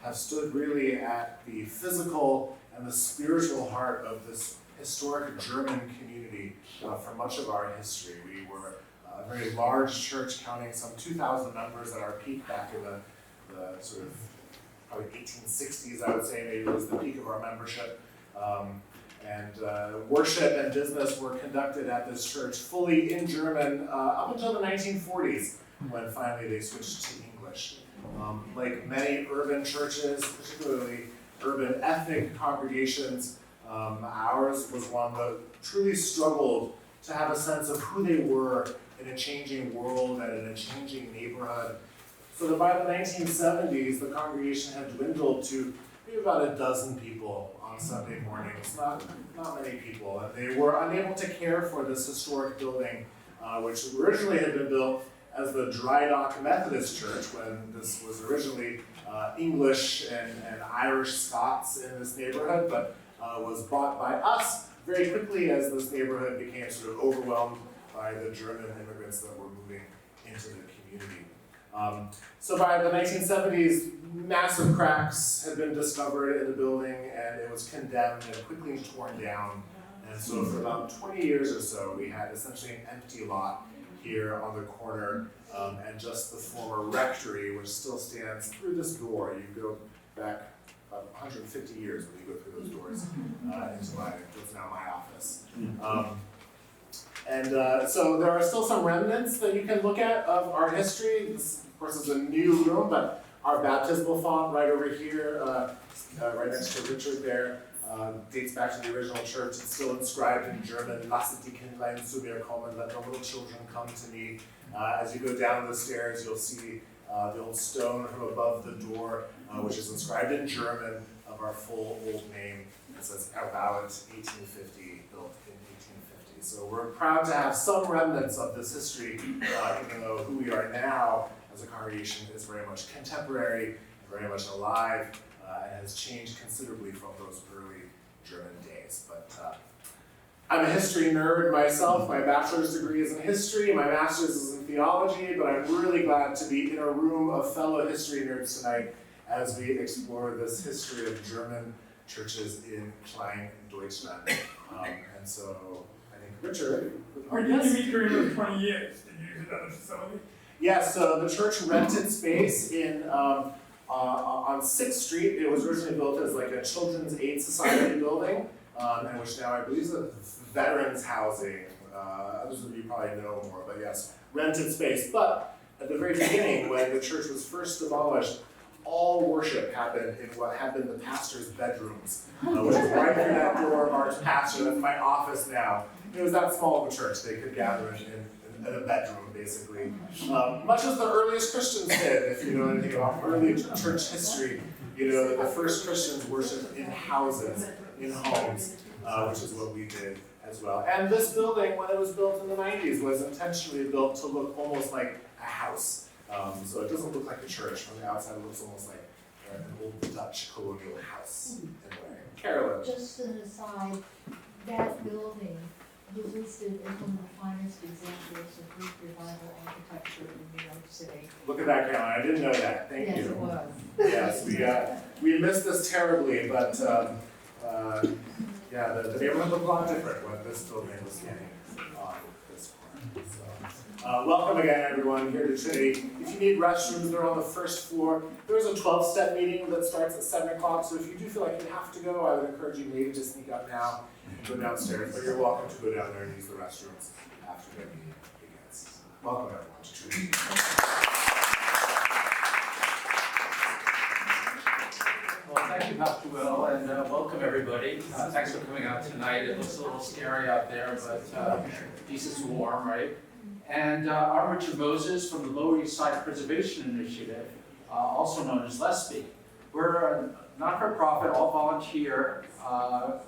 have stood really at the physical and the spiritual heart of this historic German community for much of our history. We were a very large church, counting some 2,000 members at our peak back in the sort of probably 1860s, I would say, maybe was the peak of our membership. Worship and business were conducted at this church fully in German up until the 1940s, when finally they switched to English. Like many urban churches, particularly urban ethnic congregations, ours was one that truly struggled to have a sense of who they were in a changing world and in a changing neighborhood. So that by the 1970s, the congregation had dwindled to maybe about a dozen people on Sunday mornings, not many people. And they were unable to care for this historic building, which originally had been built as the Dry Dock Methodist Church, when this was originally English and Irish Scots in this neighborhood, but was bought by us very quickly as this neighborhood became sort of overwhelmed by the German immigrants that were moving into the community. So by the 1970s, massive cracks had been discovered in the building, and it was condemned and quickly torn down. And so for about 20 years or so, we had essentially an empty lot here on the corner, and just the former rectory, which still stands through this door. You go back about 150 years when you go through those doors into what's now my office. So there are still some remnants that you can look at of our history. This, of course, is a new room, but our baptismal font right over here, right next to Richard there, dates back to the original church. It's still inscribed in German, "Lasset die Kindlein zu mir kommen," let the little children come to me. As you go down the stairs, you'll see the old stone from above the door, which is inscribed in German of our full old name. It says Erbauet 1850, built in 1850. So we're proud to have some remnants of this history, even though who we are now as a congregation is very much contemporary, very much alive, and has changed considerably from those early German days. But I'm a history nerd myself. My bachelor's degree is in history, my master's is in theology, but I'm really glad to be in a room of fellow history nerds tonight as we explore this history of German churches in Kleindeutschland. And so I think Richard. Where did you meet during those 20 years? Did you use another facility? Yes, so the church rented space in on 6th Street. It was originally built as like a Children's Aid Society building, and which now I believe is a veterans housing. Others of you probably know more, but yes, rented space. But at the very beginning, when the church was first demolished, all worship happened in what had been the pastor's bedrooms, which is right through that door marked pastor. That's my office now. It was that small of a church. They could gather in a bedroom, basically. Much as the earliest Christians did, if you know anything about early church history, you know that the first Christians worshiped in houses, in homes, which is what we did as well. And this building, when it was built in the 90s, was intentionally built to look almost like a house. So it doesn't look like a church. From the outside, it looks almost like an old Dutch colonial house in a way. Carolyn. Just an aside, that building was listed as one of the finest examples of Greek revival architecture in New York City. Look at that, Caroline. I didn't know that. Thank you. Yes, it was. Yes, we missed this terribly, but yeah, the neighborhood looked a lot different when this building was standing on this corner. So, welcome again, everyone, here to Trinity. If you need restrooms, they're on the first floor. There's a 12-step meeting that starts at 7 o'clock, so if you do feel like you have to go, I would encourage you maybe to sneak up now and go downstairs, but you're welcome to go down there and use the restrooms after the meeting begins. Welcome, everyone, to Trinity. Well, thank you, Pastor Will, and welcome everybody. Thanks for coming out tonight. It looks a little scary out there, but Jesus is warm, right? And I'm Richard Moses from the Lower East Side Preservation Initiative, also known as LESPI. We're a not-for-profit, all-volunteer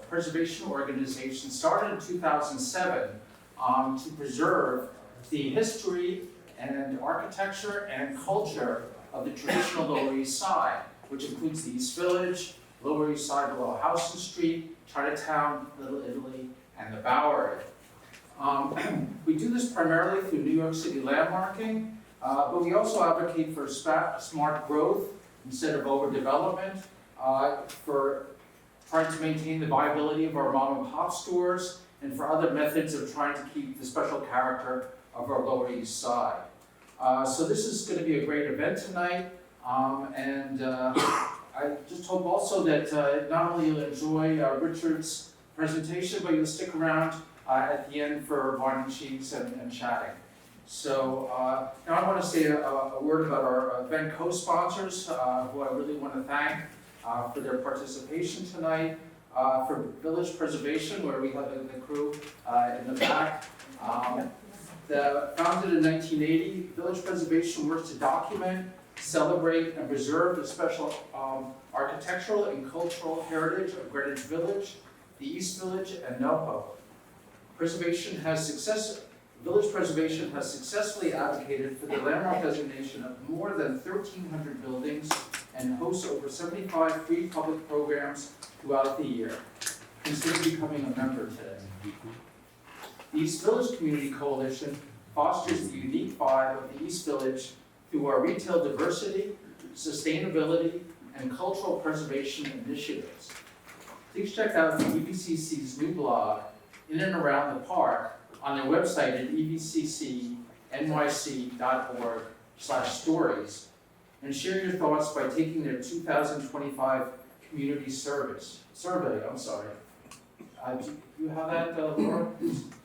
preservation organization started in 2007 to preserve the history and architecture and culture of the traditional Lower East Side, which includes the East Village, Lower East Side below Houston Street, Chinatown, Little Italy, and the Bowery. We do this primarily through New York City landmarking, but we also advocate for smart growth, instead of overdevelopment, for trying to maintain the viability of our mom and pop stores, and for other methods of trying to keep the special character of our Lower East Side. So this is going to be a great event tonight, and I just hope also that not only you'll enjoy Richard's presentation, but you'll stick around at the end for wine and cheese and chatting. So now I want to say a word about our event co-sponsors, who I really want to thank for their participation tonight. For Village Preservation, where we have the crew in the back. Founded in 1980, Village Preservation works to document, celebrate, and preserve the special architectural and cultural heritage of Greenwich Village, the East Village, and NoHo. Village Preservation has successfully advocated for the landmark designation of more than 1,300 buildings and hosts over 75 free public programs throughout the year. Consider becoming a member today. The East Village Community Coalition fosters the unique vibe of the East Village through our retail diversity, sustainability, and cultural preservation initiatives. Please check out the EVCC's new blog, In and Around the Park, on their website at evccnyc.org/stories, and share your thoughts by taking their 2025 community survey. Do you have that, Laura?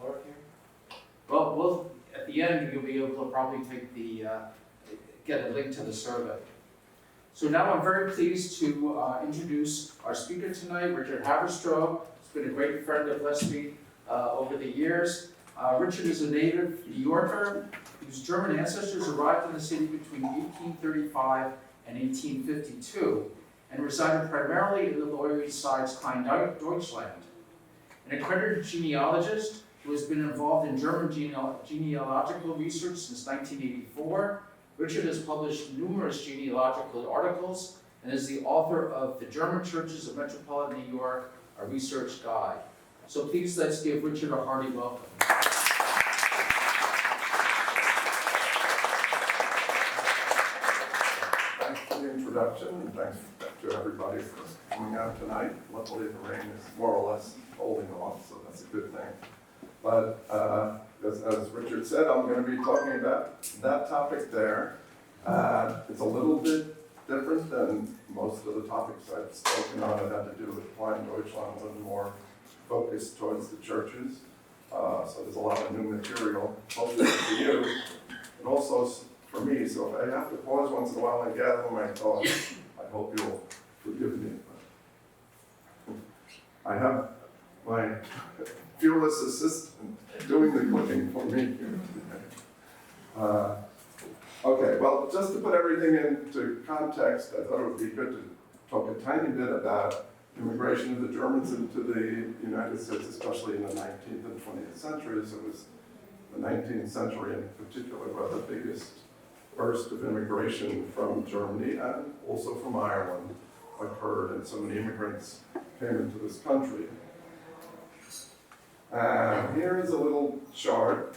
Laura here? Well, at the end, you'll be able to probably take get a link to the survey. So now I'm very pleased to introduce our speaker tonight, Richard Haberstroh. He's been a great friend of Leslie over the years. Richard is a native New Yorker whose German ancestors arrived in the city between 1835 and 1852 and resided primarily in the Lower East Side's Kleindeutschland. An accredited genealogist who has been involved in German genealogical research since 1984, Richard has published numerous genealogical articles and is the author of The German Churches of Metropolitan New York, a research guide. So please let's give Richard a hearty welcome. Thanks for the introduction, and thanks to everybody for coming out tonight. Luckily, the rain is more or less holding off, so that's a good thing. But as Richard said, I'm going to be talking about that topic there. It's a little bit different than most of the topics I've spoken on. It had to do with Kleindeutschland, a little more focused towards the churches. So there's a lot of new material, hopefully for you, but also for me. So if I have to pause once in a while and gather my thoughts, I hope you'll forgive me. I have my fearless assistant doing the cooking for me here today. Okay, well, just to put everything into context, I thought it would be good to talk a tiny bit about immigration of the Germans into the United States, especially in the 19th and 20th centuries. It was the 19th century in particular where the biggest burst of immigration from Germany and also from Ireland occurred, and so many immigrants came into this country. Here is a little chart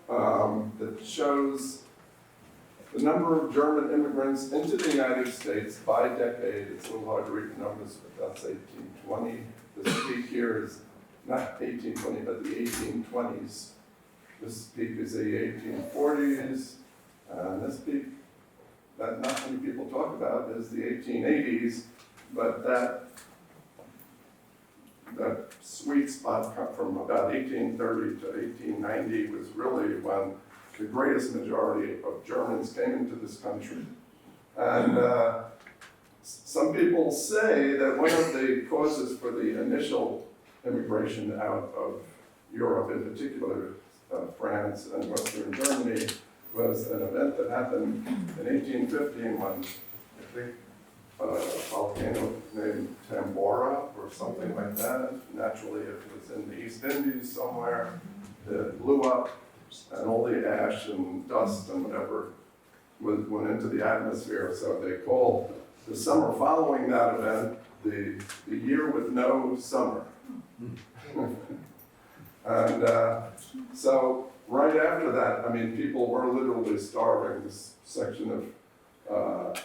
that shows the number of German immigrants into the United States by decade. It's a little hard to read the numbers, but that's 1820. This peak here is not 1820, but the 1820s. This peak is the 1840s. And this peak that not many people talk about is the 1880s, but that sweet spot from about 1830 to 1890 was really when the greatest majority of Germans came into this country. And some people say that one of the causes for the initial immigration out of Europe, in particular France and Western Germany, was an event that happened in 1815 when I think a volcano named Tambora or something like that. Naturally, it was in the East Indies somewhere. It blew up, and all the ash and dust and whatever went into the atmosphere. So they called the summer following that event the year with no summer. And so right after that, I mean, people were literally starving. This section of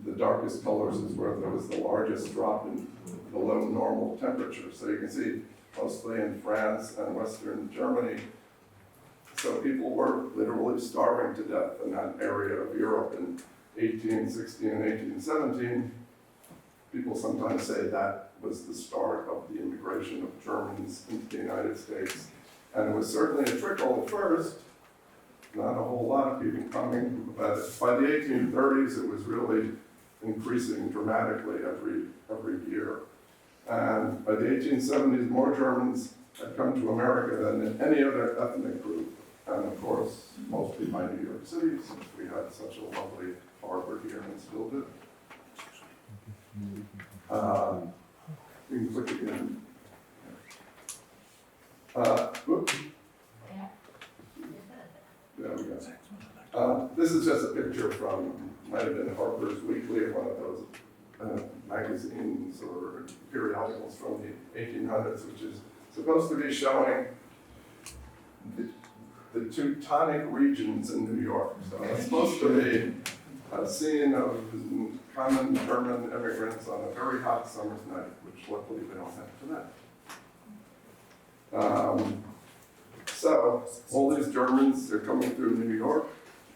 the darkest colors is where there was the largest drop in below normal temperature. So you can see mostly in France and Western Germany. So people were literally starving to death in that area of Europe in 1816 and 1817. People sometimes say that was the start of the immigration of Germans into the United States. And it was certainly a trickle at first, not a whole lot of people coming, but by the 1830s it was really increasing dramatically every year. And by the 1870s, more Germans had come to America than in any other ethnic group. And of course, mostly by New York City, since we had such a lovely harbor here and still do. You can click again. Whoops. There we go. This is just a picture from, might have been Harper's Weekly, one of those magazines or periodicals from the 1800s, which is supposed to be showing the Teutonic regions in New York. So it's supposed to be a scene of common German immigrants on a very hot summer's night, which luckily we don't have tonight. So all these Germans are coming through New York.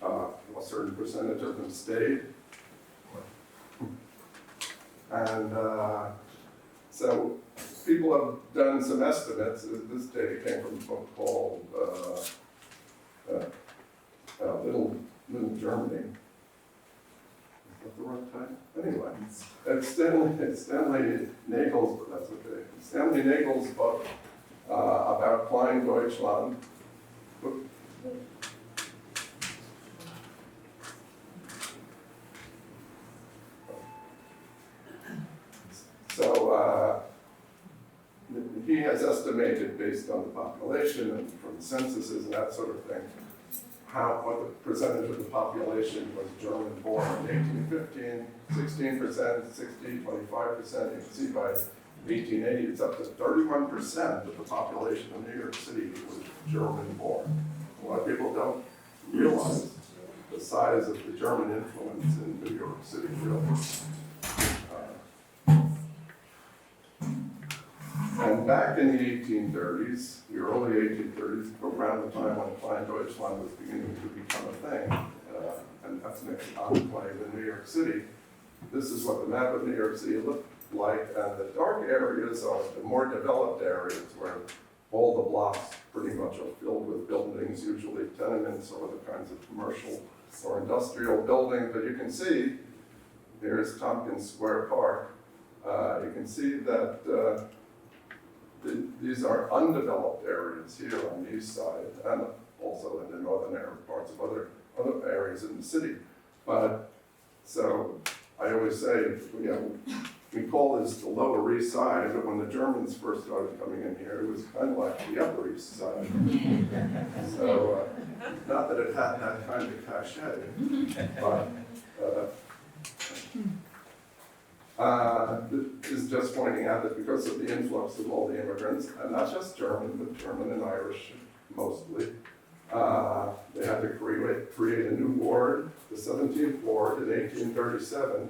A certain percentage of them stayed. And so people have done some estimates. This data came from a book called Little Germany. Is that the right title? Anyway, it's Stanley Nagel's, but that's okay. Stanley Nagel's book about Kleindeutschland. So he has estimated, based on the population and from censuses and that sort of thing, what the percentage of the population was German born in 1815, 16%, 60, 25%. You can see by 1880, it's up to 31% of the population of New York City was German born. A lot of people don't realize the size of the German influence in New York City, really. And back in the 1830s, the early 1830s, around the time when Kleindeutschland was beginning to become a thing, an ethnic enclave in New York City, this is what the map of New York City looked like, and the dark areas are the more developed areas where all the blocks pretty much are filled with buildings, usually tenements or other kinds of commercial or industrial buildings. But you can see, here's Tompkins Square Park. You can see that these are undeveloped areas here on the east side, and also in the northern parts of other areas in the city. But so I always say, we call this the Lower East Side, but when the Germans first started coming in here, it was kind of like the Upper East Side. So not that it had that kind of cachet, but this is just pointing out that because of the influx of all the immigrants, and not just German, but German and Irish mostly, they had to create a new ward, the 17th ward in 1837,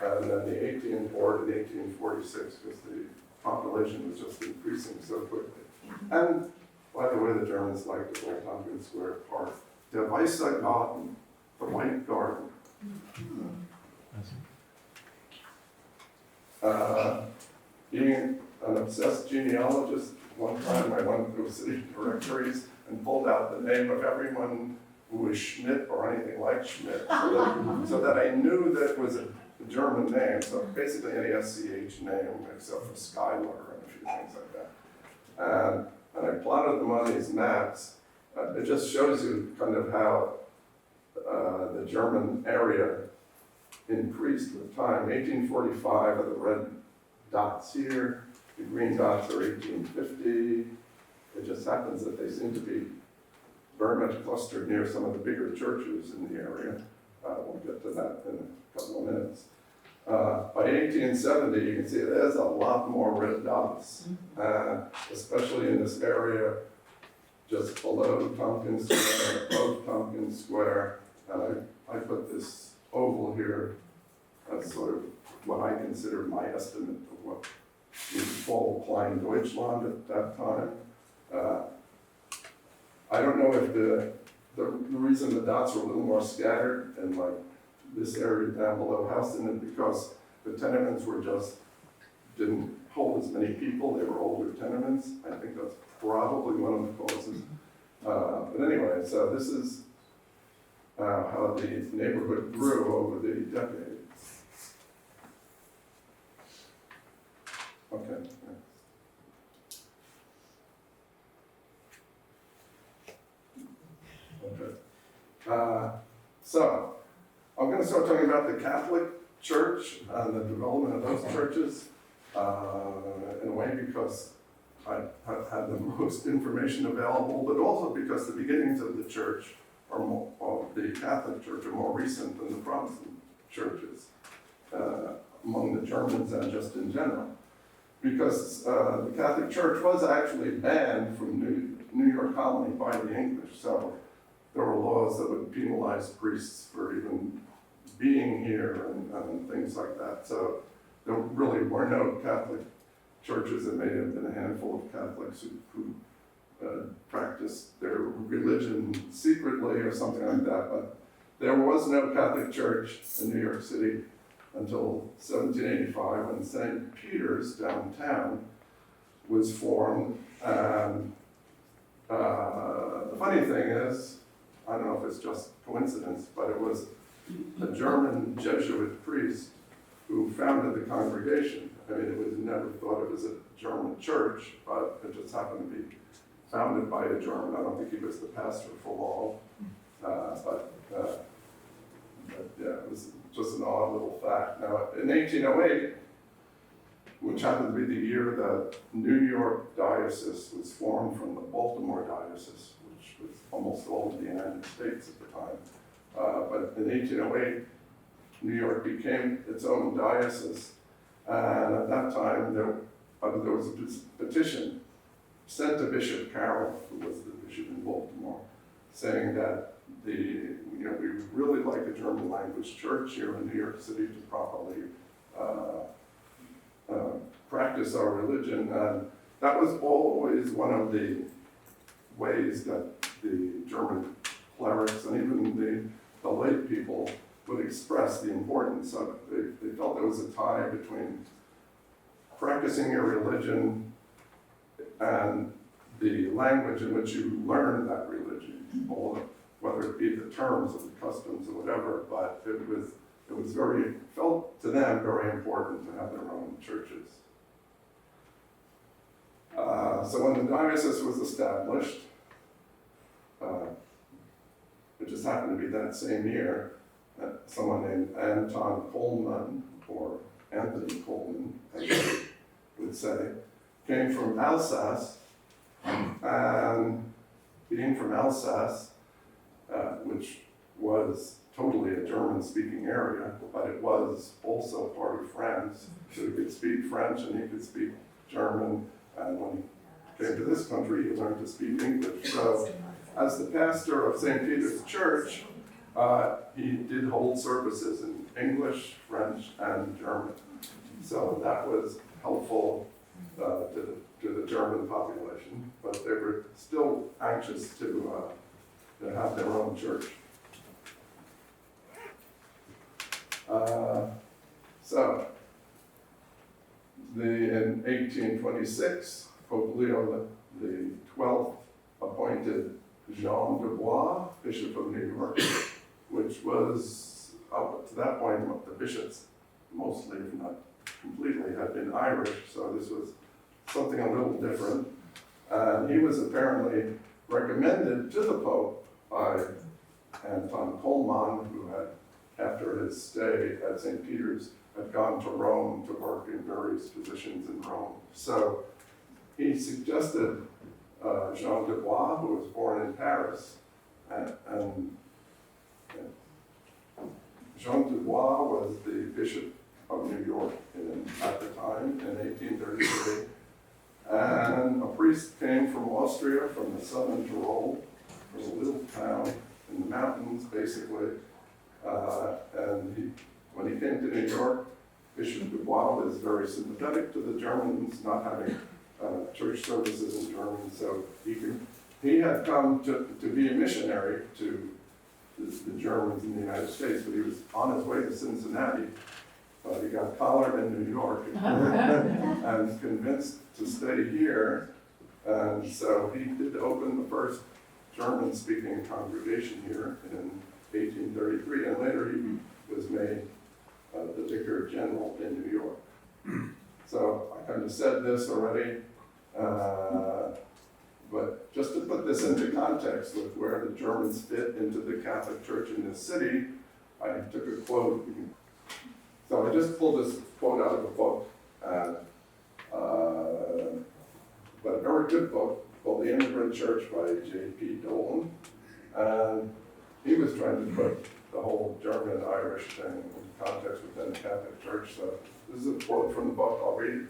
and then the 18th ward in 1846, because the population was just increasing so quickly. And by the way, the Germans liked to call Tompkins Square Park der Weiße Garten, the White Garden. Being an obsessed genealogist, one time I went through city directories and pulled out the name of everyone who was Schmidt or anything like Schmidt, so that I knew that it was a German name, so basically any SCH name except for Schuyler and a few things like that. And I plotted them on these maps. It just shows you kind of how the German area increased with time. 1845 are the red dots here, the green dots are 1850. It just happens that they seem to be very much clustered near some of the bigger churches in the area. We'll get to that in a couple of minutes. By 1870, you can see there's a lot more red dots, especially in this area just below Tompkins Square, above Tompkins Square. And I put this oval here That's sort of what I consider my estimate of what we call Kleindeutschland at that time. I don't know if the reason the dots were a little more scattered in like this area down below Houston is because the tenements didn't hold as many people. They were older tenements. I think that's probably one of the causes. But anyway, so this is how the neighborhood grew over the decades. Okay. Next. Okay. So, I'm going to start talking about the Catholic Church and the development of those churches in a way because I have had the most information available, but also because the beginnings of the church of the Catholic Church are more recent than the Protestant churches among the Germans and just in general. Because the Catholic Church was actually banned from New York Colony by the English, so there were laws that would penalize priests for even being here and things like that. So there really were no Catholic churches. It may have been a handful of Catholics who practiced their religion secretly or something like that, but there was no Catholic Church in New York City until 1785 when St. Peter's downtown was formed. And the funny thing is, I don't know if it's just coincidence, but it was a German Jesuit priest who founded the congregation. I mean, it was never thought of as a German church, but it just happened to be founded by a German. I don't think he was the pastor for long, but yeah, it was just an odd little fact. Now, in 1808, which happened to be the year that New York Diocese was formed from the Baltimore Diocese, which was almost all of the United States at the time. But in 1808, New York became its own diocese, and at that time there was a petition sent to Bishop Carroll, who was the bishop in Baltimore, saying that we would really like a German language church here in New York City to properly practice our religion. And that was always one of the ways that the German clerics and even the lay people would express the importance of it. They felt there was a tie between practicing your religion and the language in which you learn that religion, whether it be the terms or the customs or whatever, but it was felt to them very important to have their own churches. So when the diocese was established, it just happened to be that same year that someone named Anton Coleman, or Anthony Coleman, as they would say, came from Alsace, and being from Alsace, which was totally a German-speaking area, but it was also part of France, so he could speak French and he could speak German, and when he came to this country, he learned to speak English. So, as the pastor of St. Peter's Church, he did hold services in English, French, and German. So that was helpful to the German population, but they were still anxious to have their own church. In 1826, Pope Leo the 12th appointed Jean de Bois, Bishop of New York, which was, up to that point, the bishops, mostly, if not completely, had been Irish, so this was something a little different. And he was apparently recommended to the Pope by Anton Coleman, who had, after his stay at St. Peter's, had gone to Rome to work in various positions in Rome. So he suggested Jean de Bois, who was born in Paris, and Jean de Bois was the Bishop of New York at the time, in 1833. And a priest came from Austria, from the southern Tyrol, from a little town in the mountains, basically, and when he came to New York, Bishop Dubois was very sympathetic to the Germans not having church services in German, so he had come to be a missionary to the Germans in the United States, but he was on his way to Cincinnati. But he got collared in New York and convinced to stay here. And so he did open the first German-speaking congregation here in 1833, and later he was made the Vicar General in New York. So I kind of said this already, but just to put this into context with where the Germans fit into the Catholic Church in this city, I took a quote. So I just pulled this quote out of a book, but a very good book called The Immigrant Church by J.P. Dolan. And he was trying to put the whole German-Irish thing in context within the Catholic Church. So this is a quote from the book. I'll read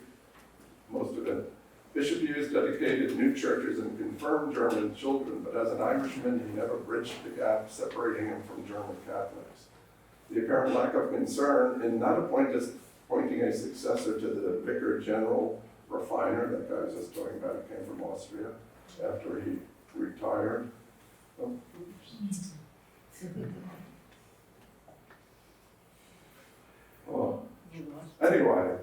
most of it. Bishop Hughes dedicated new churches and confirmed German children, but as an Irishman, he never bridged the gap separating him from German Catholics. The apparent lack of concern in not appointing a successor to the Vicar General refiner, that guy I was just talking about, came from Austria after he retired. Oh, oh. Anyway,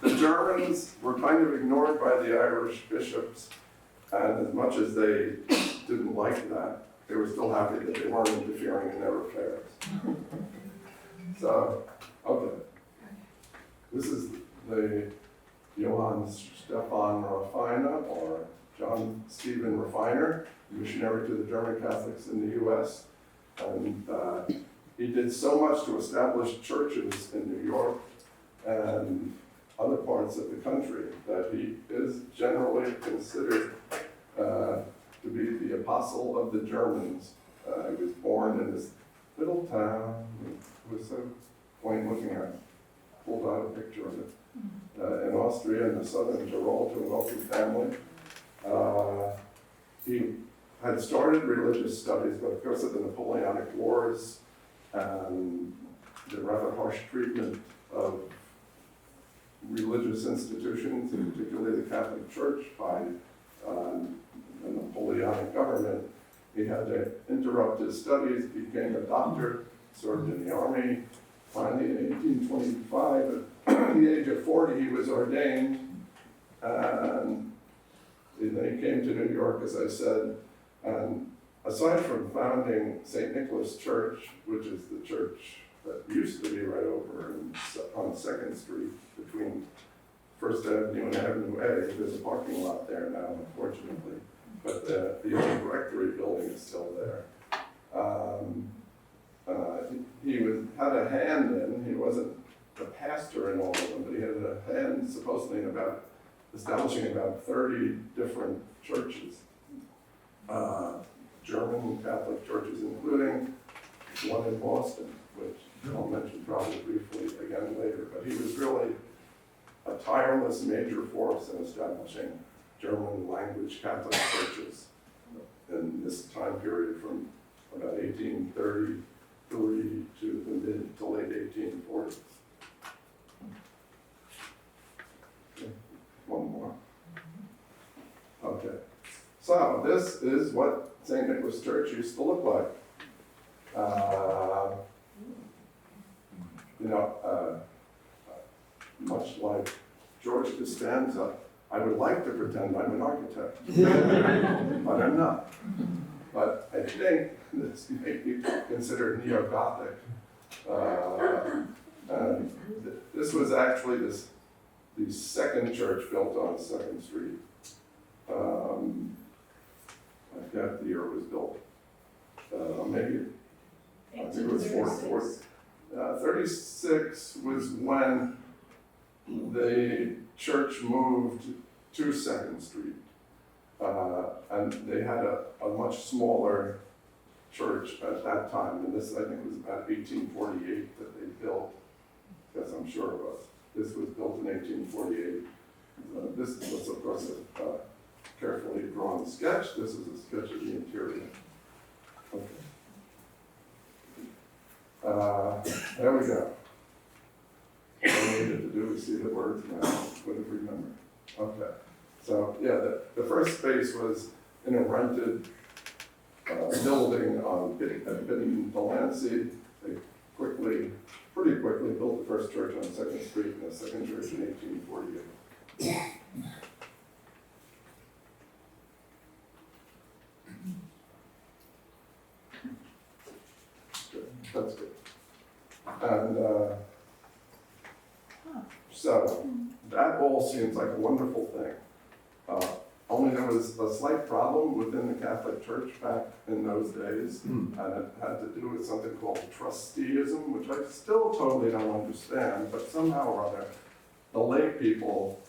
the Germans were kind of ignored by the Irish bishops, and as much as they didn't like that, they were still happy that they weren't interfering in their affairs. So, okay. This is the Johann Stephan Refiner, or John Stephen Refiner, missionary to the German Catholics in the U.S. And he did so much to establish churches in New York and other parts of the country that he is generally considered to be the apostle of the Germans. He was born in this little town. It was so quaint looking at. Pulled out a picture of it. In Austria, in the southern Tyrol, to a wealthy family. He had started religious studies, but because of the Napoleonic Wars and the rather harsh treatment of religious institutions, and particularly the Catholic Church, by the Napoleonic government, he had to interrupt his studies, became a doctor, served in the army. Finally, in 1825, at the age of 40, he was ordained, and then he came to New York, as I said, and aside from founding St. Nicholas Church, which is the church that used to be right over on 2nd Street between First Avenue and Avenue A, there's a parking lot there now, unfortunately, but the old rectory building is still there. He had a hand in, he wasn't the pastor in all of them, but he had a hand supposedly in about establishing about 30 different churches, German Catholic churches, including one in Boston, which I'll mention probably briefly again later, but he was really a tireless major force in establishing German language Catholic churches in this time period from about 1833 to the mid to late 1840s. Okay. One more. Okay. So this is what St. Nicholas Church used to look like. Much like George Costanza, I would like to pretend I'm an architect, but I'm not. But I think this may be considered neo-Gothic. This was actually the second church built on 2nd Street. I forgot the year it was built. Maybe, I think it was 440. 36 was when the church moved to 2nd Street. And they had a much smaller church at that time. And this, I think, was about 1848 that they built. Yes, I'm sure it was. This was built in 1848. This was, of course, a carefully drawn sketch. This is a sketch of the interior. Okay. There we go. All I needed to do is see the words now, would have remembered. Okay, so yeah, the first space was in a rented building on Pitt in Delancey. They pretty quickly built the first church on 2nd Street and the second church in 1848. Good, that's good. And so that all seems like a wonderful thing. Only there was a slight problem within the Catholic Church back in those days, and it had to do with something called trusteeism, which I still totally don't understand, but somehow or other, the lay people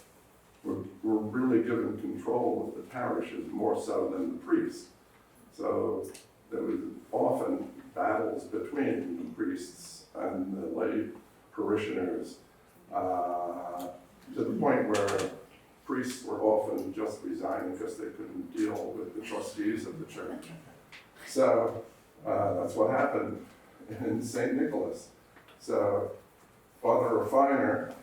were really given control of the parishes more so than the priests. So there was often battles between the priests and the lay parishioners, to the point where priests were often just resigning because they couldn't deal with the trustees of the church. So that's what happened in St. Nicholas. So Father Refiner,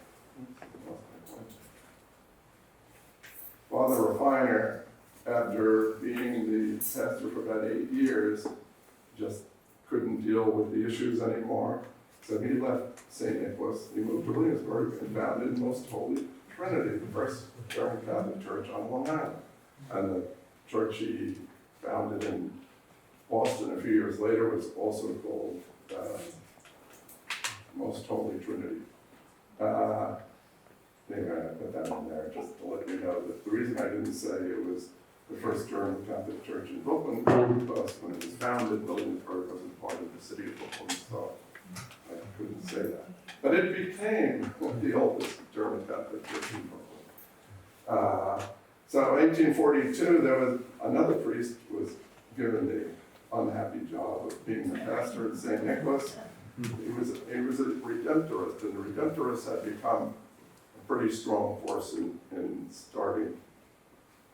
after being the pastor for about 8 years, just couldn't deal with the issues anymore. So he left St. Nicholas, he moved to Williamsburg and founded Most Holy Trinity, the first German Catholic church on Long Island. And the church he founded in Boston a few years later was also called Most Holy Trinity. Anyway, I put that in there just to let you know that the reason I didn't say it was the first German Catholic church in Brooklyn was when it was founded, Williamsburg wasn't part of the city of Brooklyn, so I couldn't say that. But it became the oldest German Catholic church in Brooklyn. So in 1842, there was another priest who was given the unhappy job of being the pastor at St. Nicholas. He was a Redemptorist, and the Redemptorists had become a pretty strong force in starting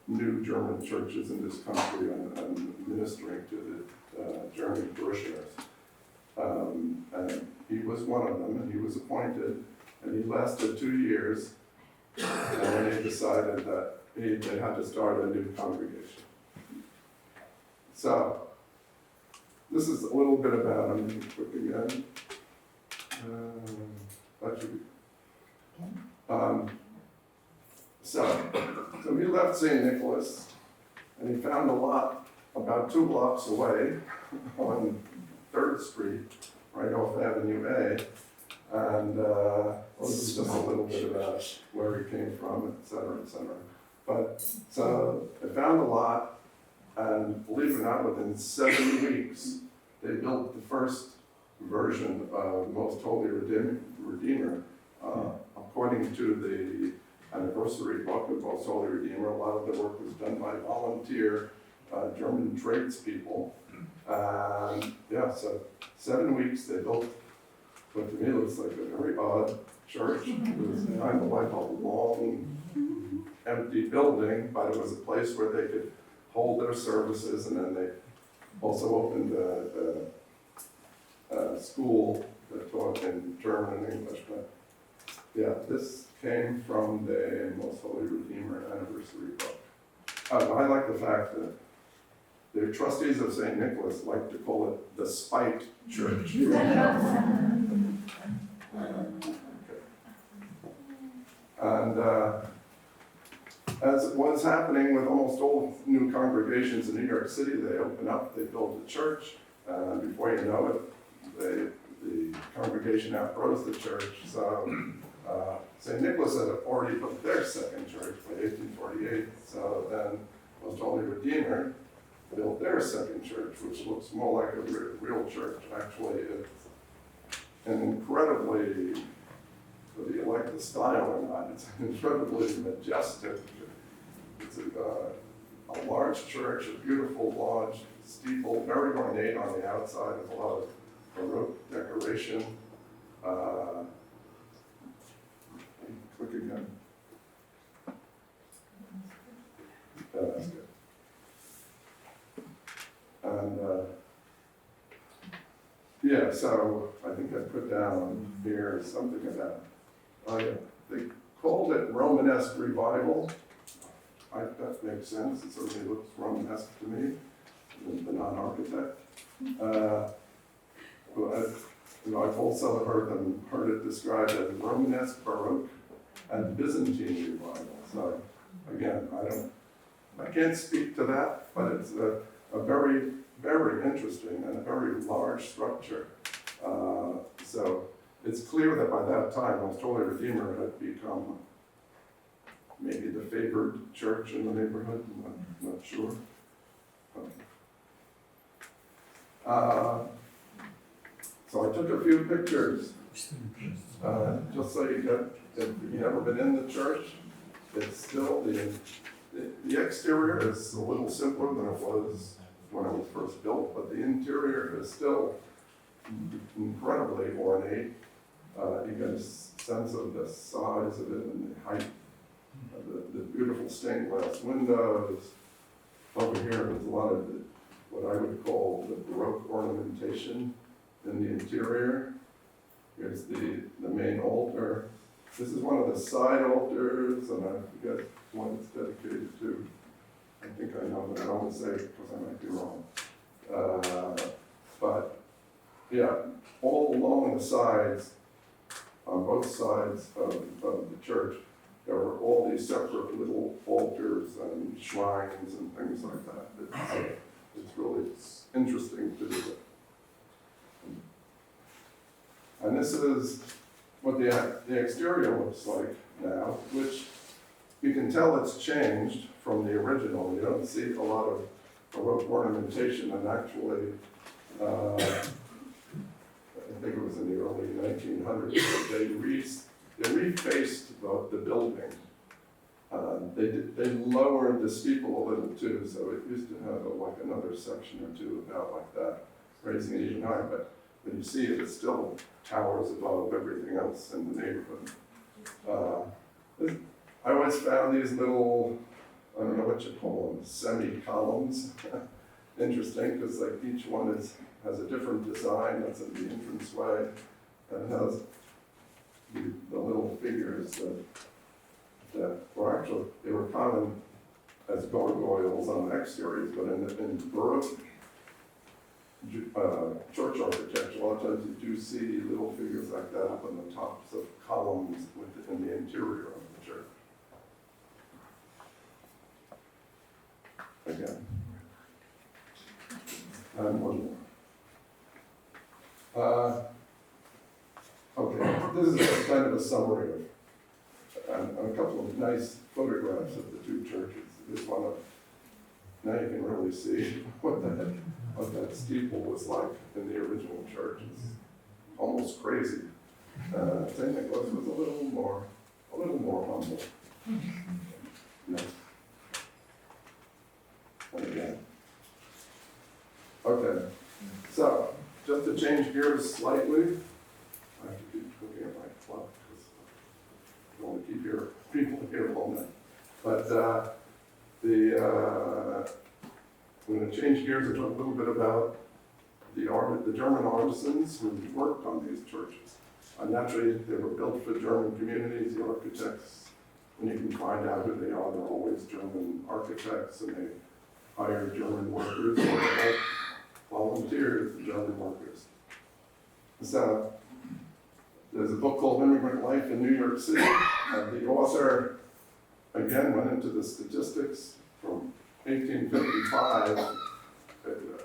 new German churches in this country and ministering to the German parishioners. And he was one of them, and he was appointed, and he lasted 2 years, and then they decided that they had to start a new congregation. So, this is a little bit about him. Quick again. That should be. So he left St. Nicholas, and he found a lot about 2 blocks away on 3rd Street, right off Avenue A. And this is just a little bit about where he came from, et cetera, et cetera. But so they found a lot, and believe it or not, within 7 weeks, they built the first version of Most Holy Redeemer. According to the anniversary book of Most Holy Redeemer, a lot of the work was done by volunteer German tradespeople. And yeah, so 7 weeks they built what to me looks like a very odd church. It was kind of like a long, empty building, but it was a place where they could hold their services, and then they also opened a school that taught in German and English. But yeah, this came from the Most Holy Redeemer anniversary book. I like the fact that the trustees of St. Nicholas like to call it the Spite Church. And as was happening with almost all new congregations in New York City, they open up, they build a church, and before you know it, the congregation outgrows the church. So St. Nicholas had already built their second church by 1848, so then Most Holy Redeemer built their second church, which looks more like a real church. Actually, it's an incredibly, whether you like the style or not, it's incredibly majestic. It's a large church, a beautiful large steeple, very ornate on the outside, with a lot of Baroque decoration. Click again. That's good. And yeah, yeah, so I think I put down here something about, oh yeah, they called it Romanesque revival. That makes sense, it certainly looks Romanesque to me, the non-architect. I've also heard it described as Romanesque, Baroque, and Byzantine revival. So again, I can't speak to that, but it's a very, very interesting and a very large structure. So it's clear that by that time, Most Holy Redeemer had become maybe the favored church in the neighborhood. I'm not sure. So I took a few pictures, just so you get, if you've never been in the church, it's still, the exterior is a little simpler than it was when it was first built, but the interior is still incredibly ornate. You get a sense of the size of it and the height, the beautiful stained glass windows. Over here, there's a lot of what I would call the Baroque ornamentation in the interior. Here's the main altar. This is one of the side altars, and I forget what it's dedicated to. I think I know, but I don't want to say it because I might be wrong. But yeah, all along the sides, on both sides of the church, there were all these separate little altars and shrines and things like that. It's really interesting to do it. And this is what the exterior looks like now, which you can tell it's changed from the original. You don't see a lot of Baroque ornamentation, and actually, I think it was in the early 1900s, they refaced the building. They lowered the steeple a little too, so it used to have like another section or two about like that, raising it even higher. But when you see it, it still towers above everything else in the neighborhood. I always found these little, I don't know what you call them, semi-columns, interesting, because like each one has a different design. That's in the entranceway, and it has the little figures that were actually, they were common as gargoyles on exteriors, but in Baroque church architecture, a lot of times you do see little figures like that up on the tops of columns in the interior of the church. Again. And one more. Okay, this is just kind of a summary of a couple of nice photographs of the two churches. This one, now you can really see what that steeple was like in the original church. It's almost crazy. St. Nicholas was a little more humble. No. And again. Okay, so just to change gears slightly, I have to keep looking at my clock because I don't want to keep people here all night. But I'm going to change gears and talk a little bit about the German artisans who worked on these churches. Naturally, they were built for German communities. The architects, when you can find out who they are, they're always German architects, and they hire German workers, or they volunteers, the German workers. So there's a book called Immigrant Life in New York City, and the author, again, went into the statistics from 1855,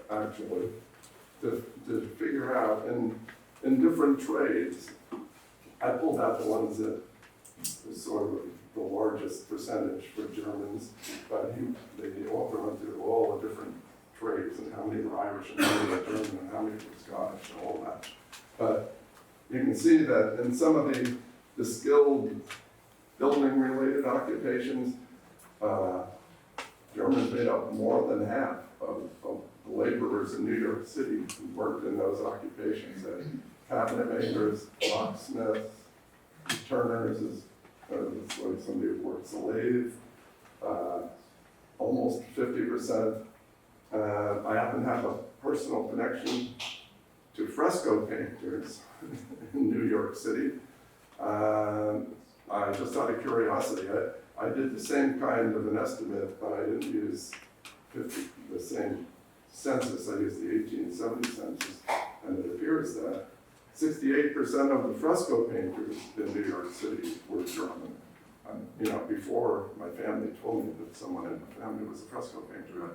actually, to figure out in different trades. I pulled out the ones that was sort of the largest percentage for Germans, but the author went through all the different trades and how many were Irish and how many were German and how many were Scottish and all that. But you can see that in some of the skilled building-related occupations, Germans made up more than half of the laborers in New York City who worked in those occupations. Cabinet makers, locksmiths, turners, it's like somebody who works a lathe, almost 50%. I happen to have a personal connection to fresco painters in New York City. I just out of curiosity, I did the same kind of an estimate, but I didn't use the same census, I used the 1870 census, and it appears that 68% of the fresco painters in New York City were German. Before my family told me that someone in my family was a fresco painter,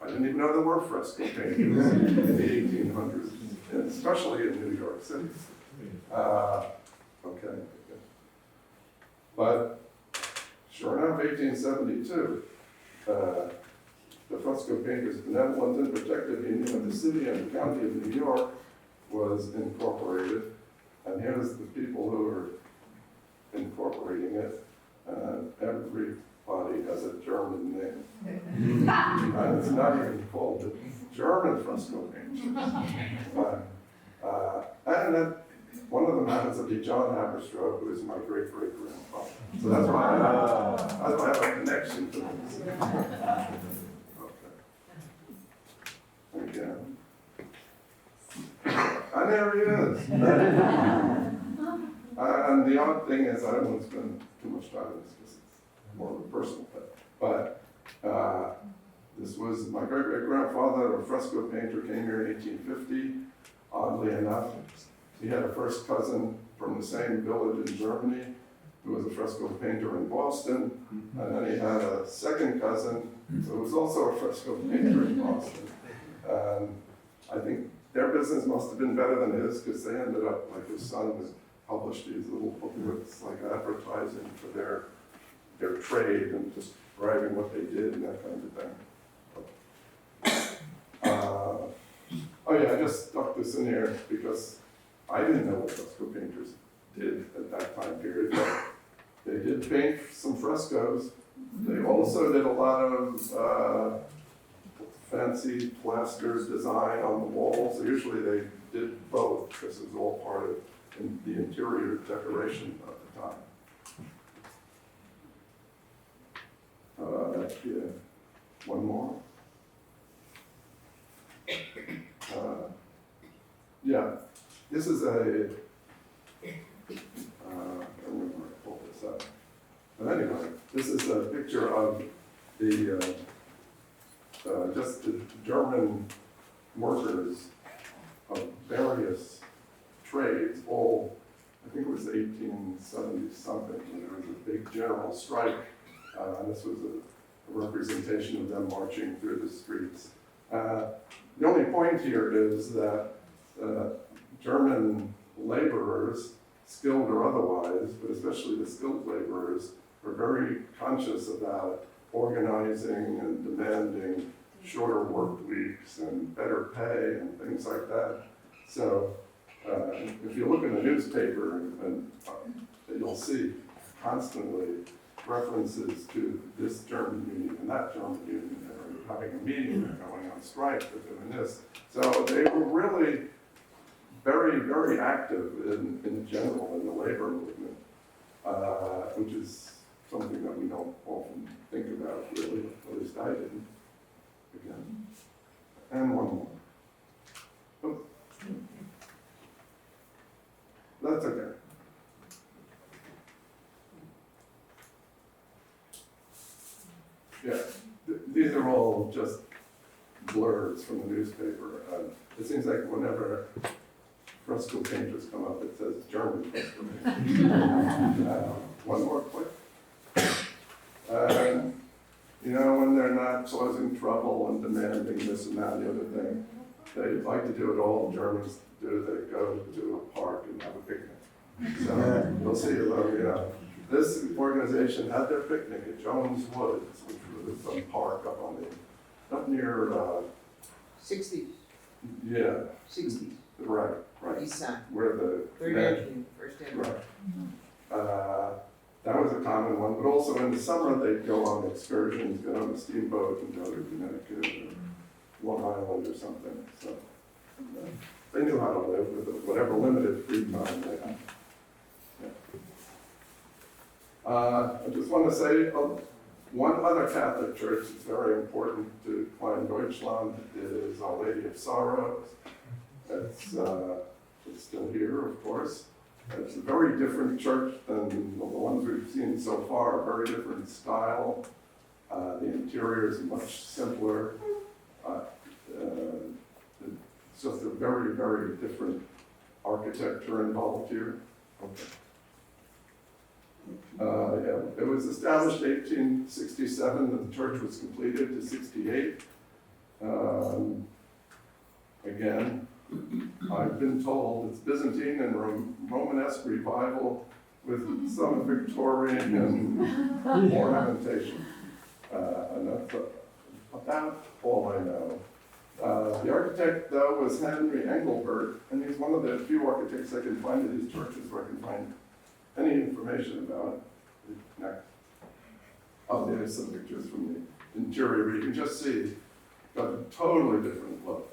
I didn't even know there were fresco painters in the 1800s, and especially in New York City. Okay. But sure enough, 1872, the Fresco Painters Benevolent and Protective Union of the City and the County of New York was incorporated. And here's the people who are incorporating it. Everybody has a German name. And it's not even called the German Fresco Painters. And then one of them happens to be John Haberstroh, who is my great-great-grandfather. So that's why I have a connection to this. Okay. Again. And there he is. And the odd thing is, I don't want to spend too much time on this because it's more of a personal thing. But this was my great-great-grandfather, a fresco painter, came here in 1850. Oddly enough, he had a first cousin from the same village in Germany who was a fresco painter in Boston, and then he had a second cousin who was also a fresco painter in Boston. And I think their business must have been better than his because they ended up, like his son was published these little booklets like advertising for their trade and just describing what they did and that kind of thing. Oh yeah, I just stuck this in here because I didn't know what fresco painters did at that time period, but they did paint some frescoes. They also did a lot of fancy plaster design on the walls. Usually they did both because it was all part of the interior decoration of the time. Yeah. One more. Yeah, this is a, I don't remember where I pulled this up. But anyway, this is a picture of the, just the German workers of various trades, all, I think it was 1870 something, when there was a big general strike. And this was a representation of them marching through the streets. The only point here is that German laborers, skilled or otherwise, but especially the skilled laborers, were very conscious about organizing and demanding shorter work weeks and better pay and things like that. So if you look in the newspaper, and you'll see constantly references to this German union and that German union. They're having a meeting, they're going on strike, they're doing this. So they were really very, very active in general in the labor movement, which is something that we don't often think about, really, at least I didn't. Again. And one more. Oh. That's okay. Yeah, these are all just blurs from the newspaper. It seems like whenever fresco painters come up, it says German fresco painters. One more quick. When they're not causing trouble and demanding this and that and the other thing, they like to do it all Germans do. They go to a park and have a picnic. So you'll see, this organization had their picnic at Jones Woods, which was some park up near, 60, yeah, 60, right, east side, where the, Third Avenue, First Avenue. right. That was a common one, but also in the summer, they'd go on excursions, go on a steamboat and go to Connecticut or Long Island or something, so they knew how to live with whatever limited free time they had. Yeah. I just want to say one other Catholic church that's very important to Kleindeutschland is Our Lady of Sorrows. It's still here, of course. It's a very different church than the ones we've seen so far, very different style. The interior is much simpler. It's just a very, very different architecture involved here. Okay. Yeah, it was established 1867, and the church was completed to 68. Again, I've been told it's Byzantine and Romanesque revival with some Victorian ornamentation. And that's about all I know. The architect, though, was Henry Engelbert, and he's one of the few architects I can find at these churches where I can find any information about it. Next. Oh, there's some pictures from the interior. You can just see got a totally different look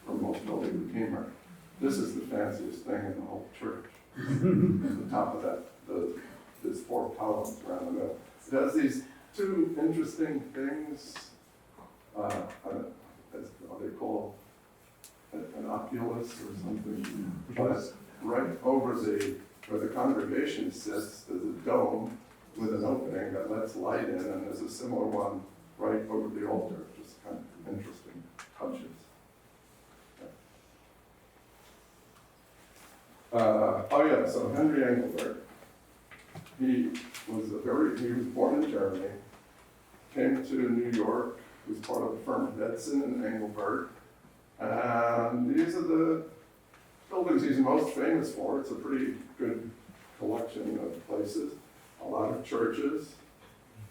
from most building Redeemer. This is the fanciest thing in the whole church. The top of that, there's 4 columns around the middle. It has these 2 interesting things. What they call an oculus or something. But right over where the congregation sits, there's a dome with an opening that lets light in, and there's a similar one right over the altar. Just kind of interesting touches. So Henry Engelbert, he was born in Germany, came to New York, was part of the firm of Edson and Engelbert, and these are the buildings he's most famous for. It's a pretty good collection of places, a lot of churches,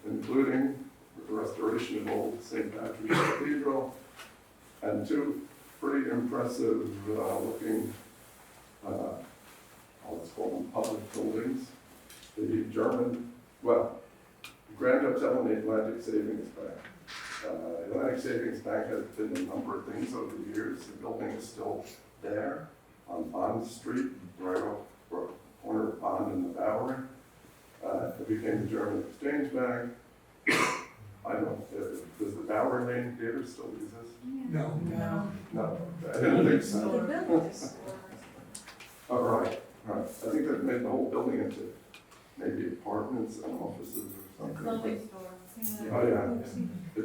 including the restoration of old St. Patrick's Cathedral, and 2 pretty impressive looking, let's call them public buildings. The German, Grand Hotel and the Atlantic Savings Bank. Atlantic Savings Bank has been a number of things over the years. The building is still there on Bond Street, right off the corner of Bond and the Bowery. It became the German Exchange Bank. I don't, does the Bowery Lane Theater still exist? No. No, I didn't think so. All right. I think they've made the whole building into maybe apartments and offices or something. Oh, yeah.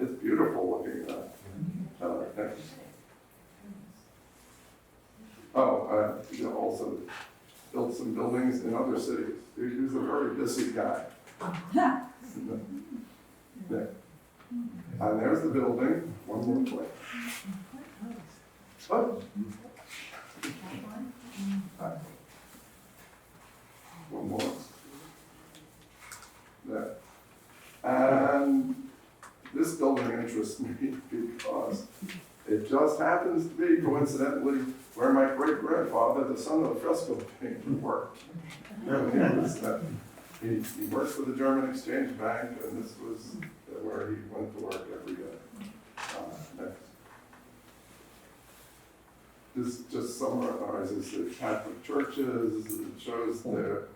It's beautiful looking at that. Also built some buildings in other cities. He was a very busy guy. And there's the building. One more place. Oh. One more. There. And this building interests me because it just happens to be coincidentally where my great-grandfather, the son of a fresco painter, worked. He worked for the German Exchange Bank, and this was where he went to work every day. Next. This just summarizes the Catholic churches. It shows their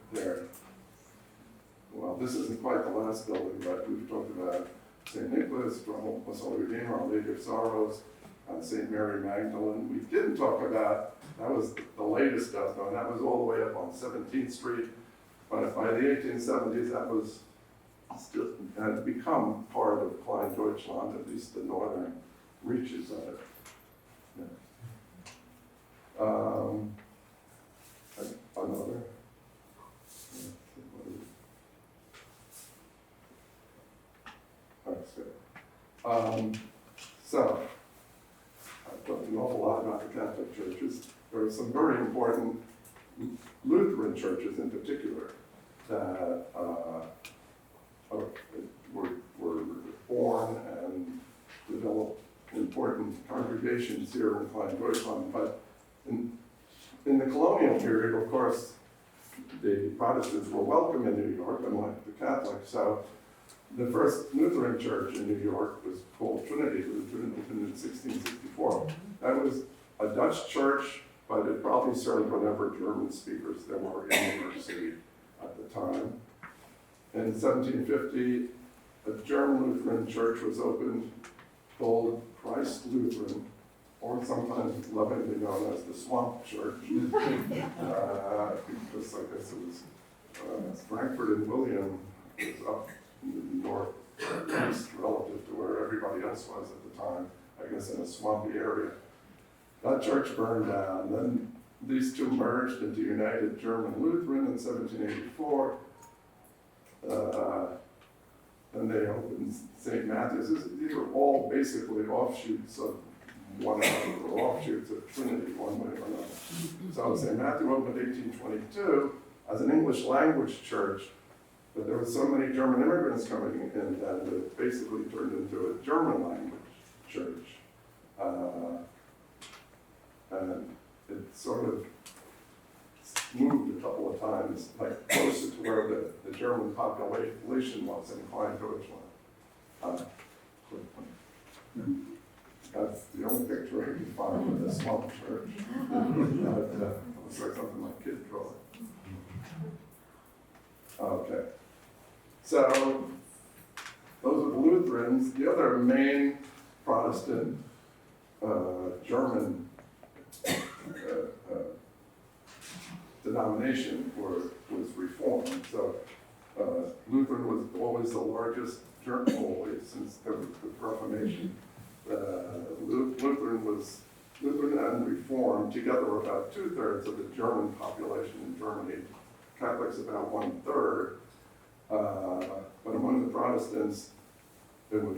well, this isn't quite the last building, but we've talked about St. Nicholas, Our Redeemer, Our Lady of Sorrows, St. Mary Magdalene. We didn't talk about, that was the latest stuff, though, and that was all the way up on 17th Street. But by the 1870s, that was still, had become part of Kleindeutschland, at least the northern reaches of it. Yeah. Another. That's good. So, I've talked an awful lot about the Catholic churches. There are some very important Lutheran churches in particular that were born and developed important congregations here in Kleindeutschland. But in the colonial period, of course, the Protestants were welcome in New York, unlike the Catholics. So the first Lutheran church in New York was called Trinity Lutheran, opened in 1664. That was a Dutch church, but it probably served whatever German speakers there were in New York City at the time. In 1750, a German Lutheran church was opened called Christ Lutheran, or sometimes lovingly known as the Swamp Church, because I guess it was Frankfurt and William was up in the northeast relative to where everybody else was at the time, I guess in a swampy area. That church burned down, then these two merged into United German Lutheran in 1784. Then they opened St. Matthew's. These were all basically offshoots of one another, or offshoots of Trinity, one way or another. So St. Matthew opened in 1822 as an English language church, but there were so many German immigrants coming in that it basically turned into a German language church. And it sort of moved a couple of times, like closer to where the German population was in Kleindeutschland. That's the only picture I can find of the Swamp Church. It looks like something my kid drew. Okay. So, those are the Lutherans. The other main Protestant German denomination was Reformed. So Lutheran was always the largest German, always since the Reformation. Lutheran and Reformed together were about 2/3 of the German population in Germany. Catholics about 1/3. But among the Protestants, there was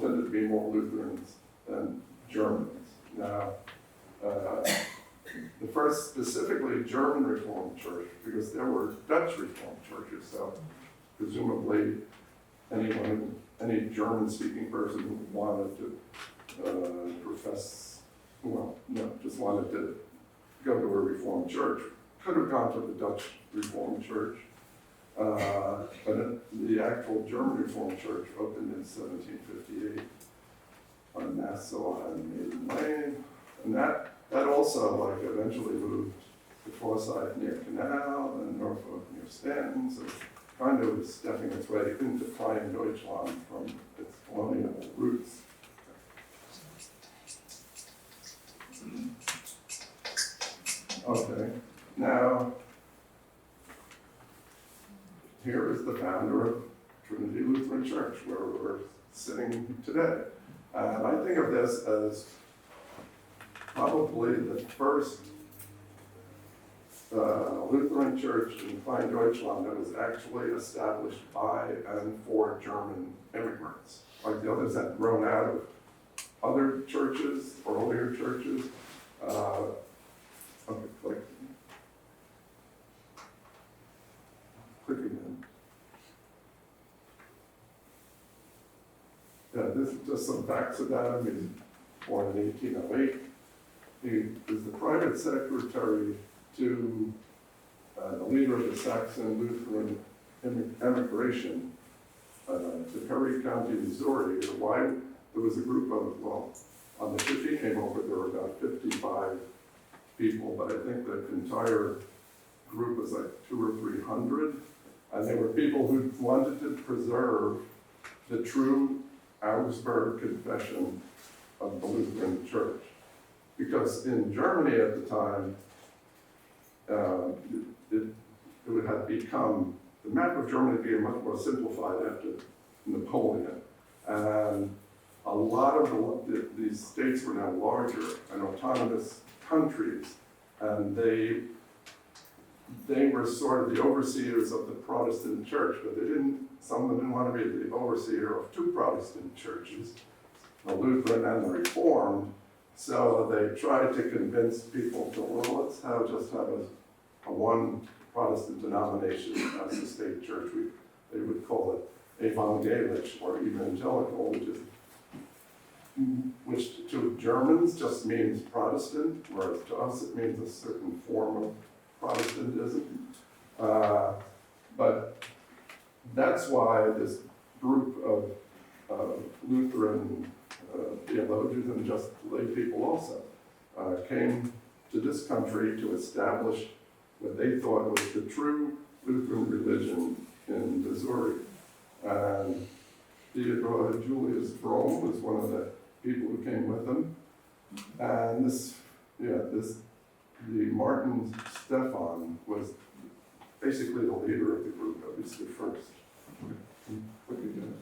tended to be more Lutherans than Germans. Now, the first specifically German Reformed church, because there were Dutch Reformed churches, so presumably any German-speaking person who wanted to just wanted to go to a Reformed church could have gone to the Dutch Reformed Church. But the actual German Reformed Church opened in 1758 on Nassau and Maiden Lane, and that also eventually moved to Forsyth near Canal and Norfolk near Stanton, so kind of was stepping its way into Kleindeutschland from its colonial roots. Okay, now here is the founder of Trinity Lutheran Church, where we're sitting today. And I think of this as probably the first Lutheran church in Kleindeutschland that was actually established by and for German immigrants. Like the others had grown out of other churches, earlier churches. Clicking in. Yeah, this is just some facts about him. He's born in 1808. He was the private secretary to the leader of the Saxon Lutheran emigration to Perry County, Missouri. Why there was a group of, on the ship he came over, there were about 55 people, but I think the entire group was like 200 or 300. And they were people who wanted to preserve the true Augsburg Confession of the Lutheran Church. Because in Germany at the time, it had become, the map of Germany became much more simplified after Napoleon. And a lot of these states were now larger and autonomous countries, and they were sort of the overseers of the Protestant church, but some of them didn't want to be the overseer of two Protestant churches, the Lutheran and the Reformed. So they tried to convince people to, let's just have a one Protestant denomination as the state church. They would call it evangelisch or evangelical, which to Germans just means Protestant, whereas to us it means a certain form of Protestantism. But that's why this group of Lutheran theologians and just lay people also came to this country to establish what they thought was the true Lutheran religion in Missouri. And Theodore Julius Brome was one of the people who came with them. And the Martin Stefan was basically the leader of the group, at least at first. What did you do?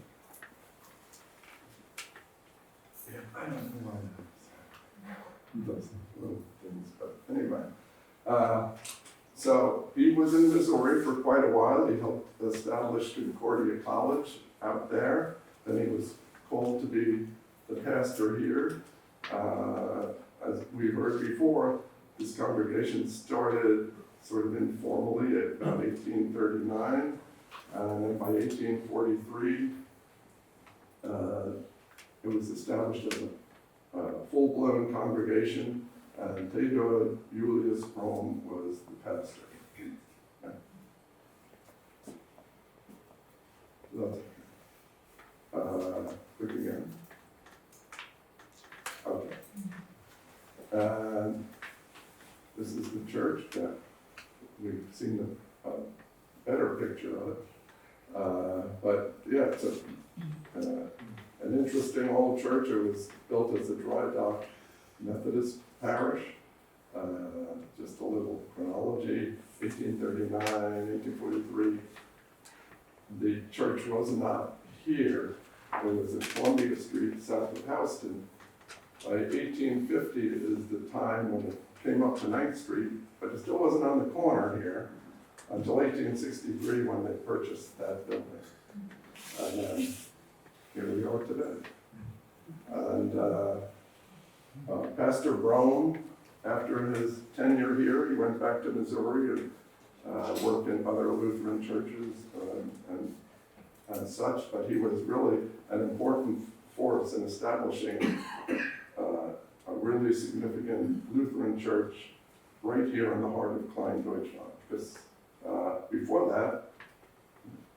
Yeah, I don't know why that does little things, but anyway. So he was in Missouri for quite a while. He helped establish Concordia College out there. Then he was called to be the pastor here. As we heard before, this congregation started sort of informally at about 1839, and then by 1843, it was established as a full-blown congregation, and Theodor Julius Rome was the pastor. Quick again. Okay. And this is the church that we've seen a better picture of it. But yeah, it's an interesting old church. It was built as a dry dock Methodist parish. Just a little chronology, 1839, 1843. The church was not here. It was at Columbia Street, south of Houston. By 1850 is the time when it came up to 9th Street, but it still wasn't on the corner here until 1863 when they purchased that building. And then here we are today. And Pastor Brome, after his tenure here, he went back to Missouri and worked in other Lutheran churches and such, but he was really an important force in establishing a really significant Lutheran church right here in the heart of Kleindeutschland. Because before that,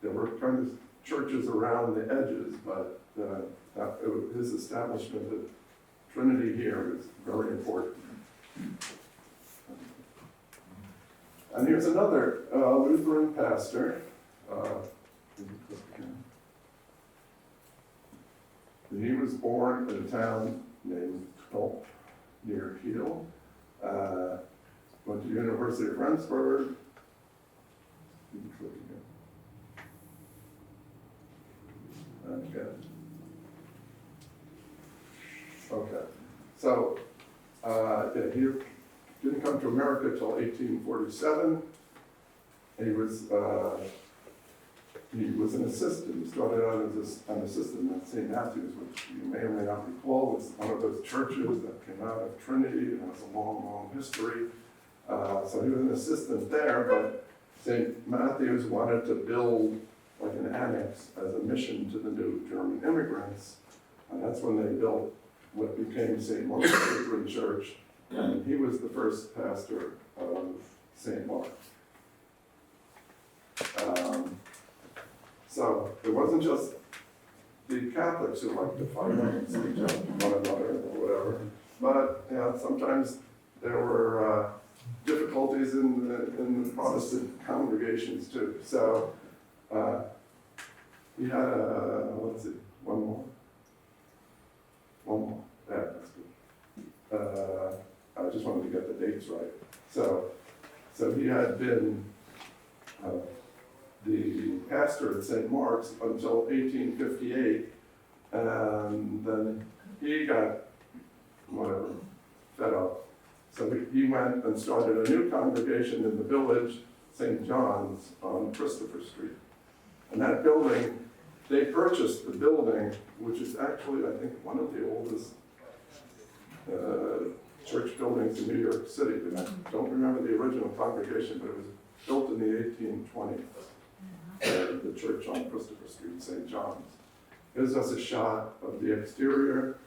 there were kind of churches around the edges, but his establishment of Trinity here is very important. And here's another Lutheran pastor. He was born in a town named Knopf near Kiel. Went to the University of Rendsburg. Okay. So he didn't come to America until 1847. He was an assistant. He started out as an assistant at St. Matthew's, which you may or may not recall was one of those churches that came out of Trinity and has a long, long history. So he was an assistant there, but St. Matthew's wanted to build like an annex as a mission to the new German immigrants, and that's when they built what became St. Mark's Lutheran Church, and he was the first pastor of St. Mark. So it wasn't just the Catholics who liked to fight against one another or whatever, but sometimes there were difficulties in the Protestant congregations too. So he had let's see, one more. Yeah, that's good. I just wanted to get the dates right. So he had been the pastor at St. Mark's until 1858, and then he got, fed up. So he went and started a new congregation in the village, St. John's on Christopher Street. And that building, they purchased the building, which is actually, I think, one of the oldest church buildings in New York City. And I don't remember the original congregation, but it was built in the 1820s. The church on Christopher Street, St. John's. Gives us a shot of the exterior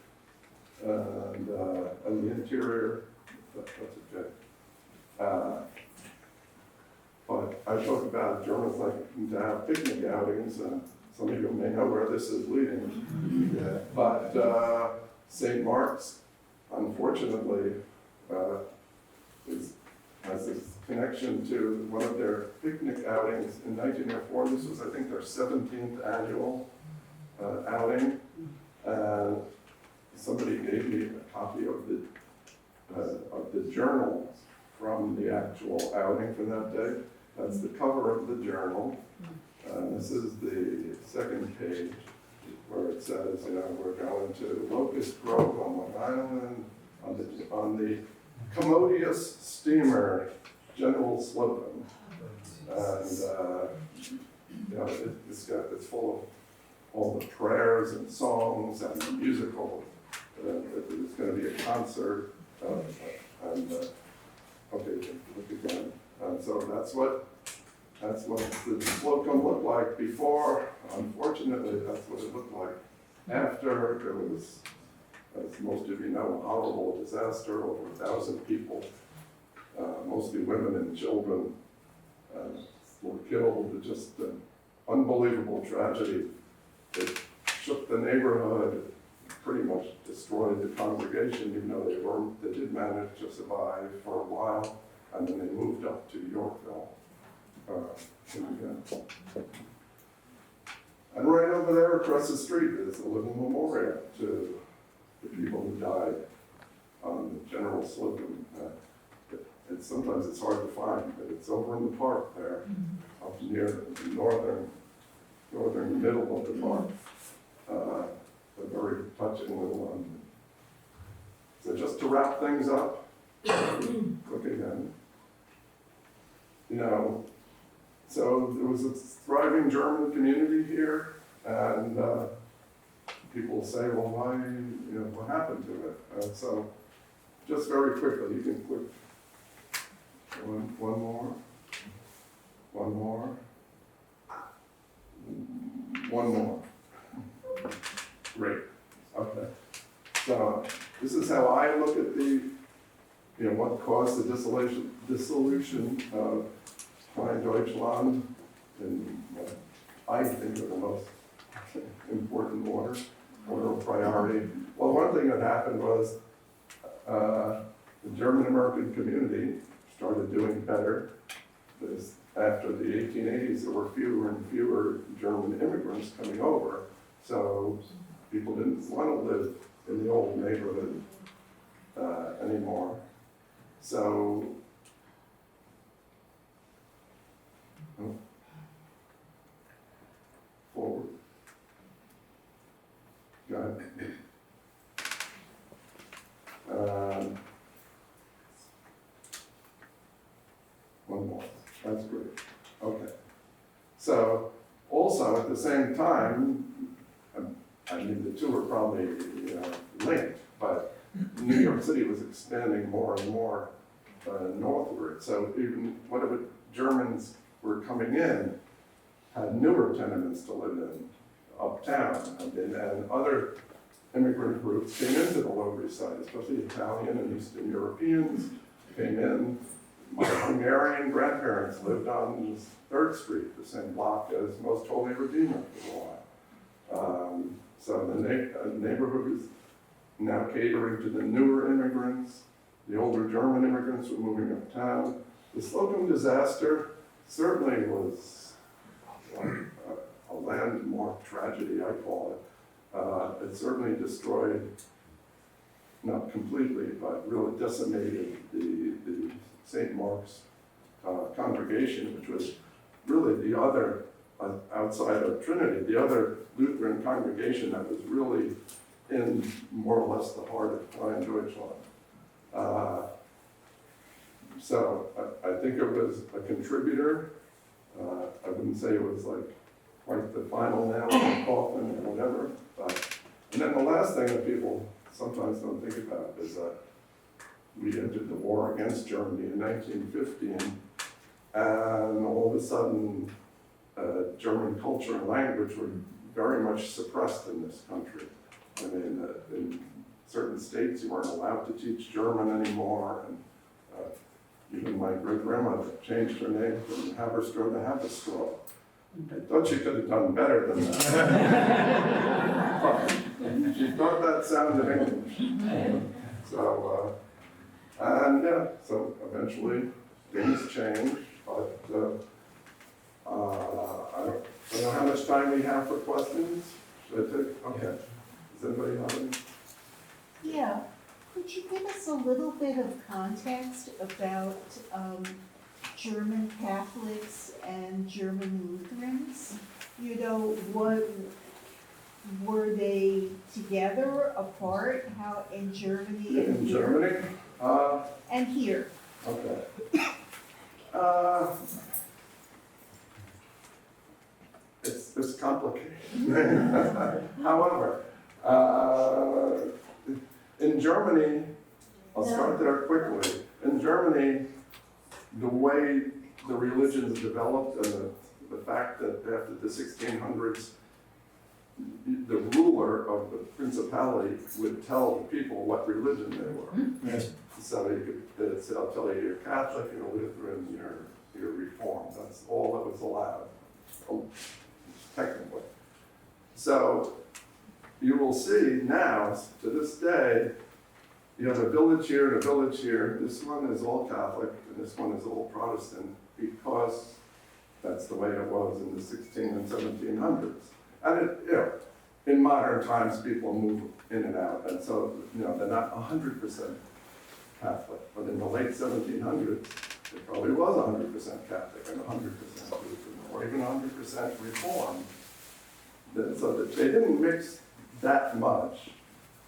and the interior. That's okay. But I talk about Germans like to have picnic outings, and some of you may know where this is leading. Yeah. But St. Mark's, unfortunately, has this connection to one of their picnic outings in 1904. This was, I think, their 17th annual outing. Somebody gave me a copy of the of the journal from the actual outing for that day. That's the cover of the journal. This is the second page where it says, you know, we're going to Locust Grove on Long Island on the commodious steamer General Slocum. And, you know, it's full of all the prayers and songs and musical. There's going to be a concert. Okay, look again. So that's what the Slocum looked like before. Unfortunately, that's what it looked like after. It was, as most of you know, a horrible disaster. Over 1,000 people, mostly women and children, were killed. Just an unbelievable tragedy. It shook the neighborhood, pretty much destroyed the congregation, even though they did manage to survive for a while, and then they moved up to Yorkville. And right over there across the street is a little memorial to the people who died on the General Slocum. Sometimes it's hard to find, but it's over in the park there, up near the northern middle of the park. A very touching little one. So just to wrap things up, look again. You know, so there was a thriving German community here, and people say, well, why, you know, what happened to it? So just very quickly, you can click one more. Great. Okay. So this is how I look at the, you know, what caused the dissolution of Kleindeutschland, and I think of the most important order of priority. Well, one thing that happened was the German-American community started doing better. Because after the 1880s, there were fewer and fewer German immigrants coming over. So people didn't want to live in the old neighborhood anymore. So, forward. Got it. One more. That's great. Okay. So, also at the same time, I mean, the two are probably, you know, linked, but New York City was expanding more and more northward. So even whatever Germans were coming in had newer tenements to live in uptown. And other immigrant groups came into the Lower East Side, especially Italian and Eastern Europeans came in. My Hungarian grandparents lived on 3rd Street, the same block as Most Holy Redeemer for a while. So the neighborhood is now catering to the newer immigrants. The older German immigrants were moving uptown. The Slocum disaster certainly was a landmark tragedy, I call it. It certainly destroyed, not completely, but really decimated the St. Mark's congregation, which was really the other, outside of Trinity, the other Lutheran congregation that was really in more or less the heart of Kleindeutschland. So I think it was a contributor. I wouldn't say it was like quite the final nail in the coffin or whatever. And then the last thing that people sometimes don't think about is that we entered the war against Germany in 1915, and all of a sudden German culture and language were very much suppressed in this country. I mean, in certain states you weren't allowed to teach German anymore, and even my great-grandmother changed her name from Haberstroh to Haberstroh. I thought she could have done better than that. But she thought that sounded English. So, so eventually things changed, but I don't know how much time we have for questions. Should I take? Okay. Does anybody have any? Yeah, could you give us a little bit of context about German Catholics and German Lutherans? You know, what, were they together, apart, how in Germany and In here? Germany, And here. okay. It's complicated. However, in Germany, I'll start there quickly. In Germany, the way the religions developed and the fact that after the 1600s, the ruler of the principality would tell the people what religion they were. Yes. So you could, I'll tell you, you're Catholic, you're Lutheran, you're Reformed. That's all that was allowed, technically. So you will see now, to this day, you have a village here and a village here. This one is all Catholic and this one is all Protestant because that's the way it was in the 16 and 1700s. And it, you know, in modern times, people move in and out, and so, you know, they're not 100% Catholic, but in the late 1700s, it probably was 100% Catholic and 100% Lutheran, or even 100% Reformed. So that they didn't mix that much,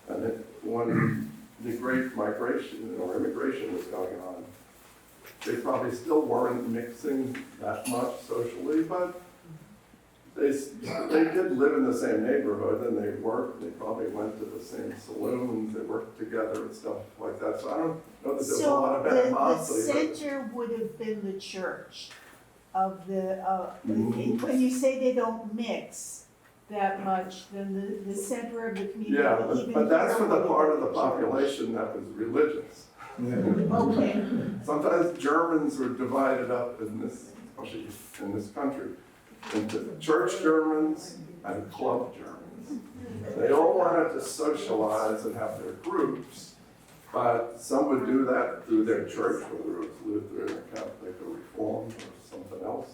and when the Great Migration or immigration was going on, they probably still weren't mixing that much socially, but they did live in the same neighborhood and they worked, they probably went to the same saloons, they worked together and stuff like that. So I don't know that there's a lot of animosity. So the center would have been the church of the, Mhm. when you say they don't mix that much, then the center of the community, Yeah, even but that's here for the would part have of the been church. population that was religious. Okay, Sometimes Germans were divided up in this, especially in this country, into church Germans and club Germans. They all wanted to socialize and have their groups, but some would do that through their church, whether it was Lutheran or Catholic or Reformed or something else.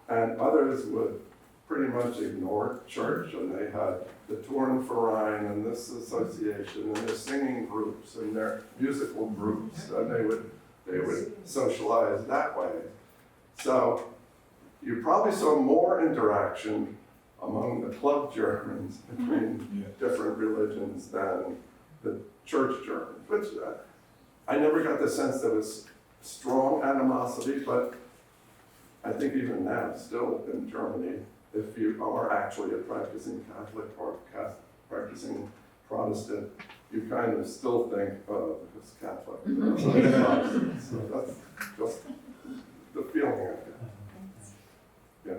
And others would pretty much ignore church, and they had the Turnverein and this association and their singing groups and their musical groups, and they would socialize that way. So you probably saw more interaction among the club Germans between different religions than the church Germans, which I never got the sense there was strong animosity, but I think even now, still in Germany, if you are actually a practicing Catholic or practicing Protestant, you kind of still think, oh, it's Catholic. Protestant. So that's just the feeling I get. Yeah.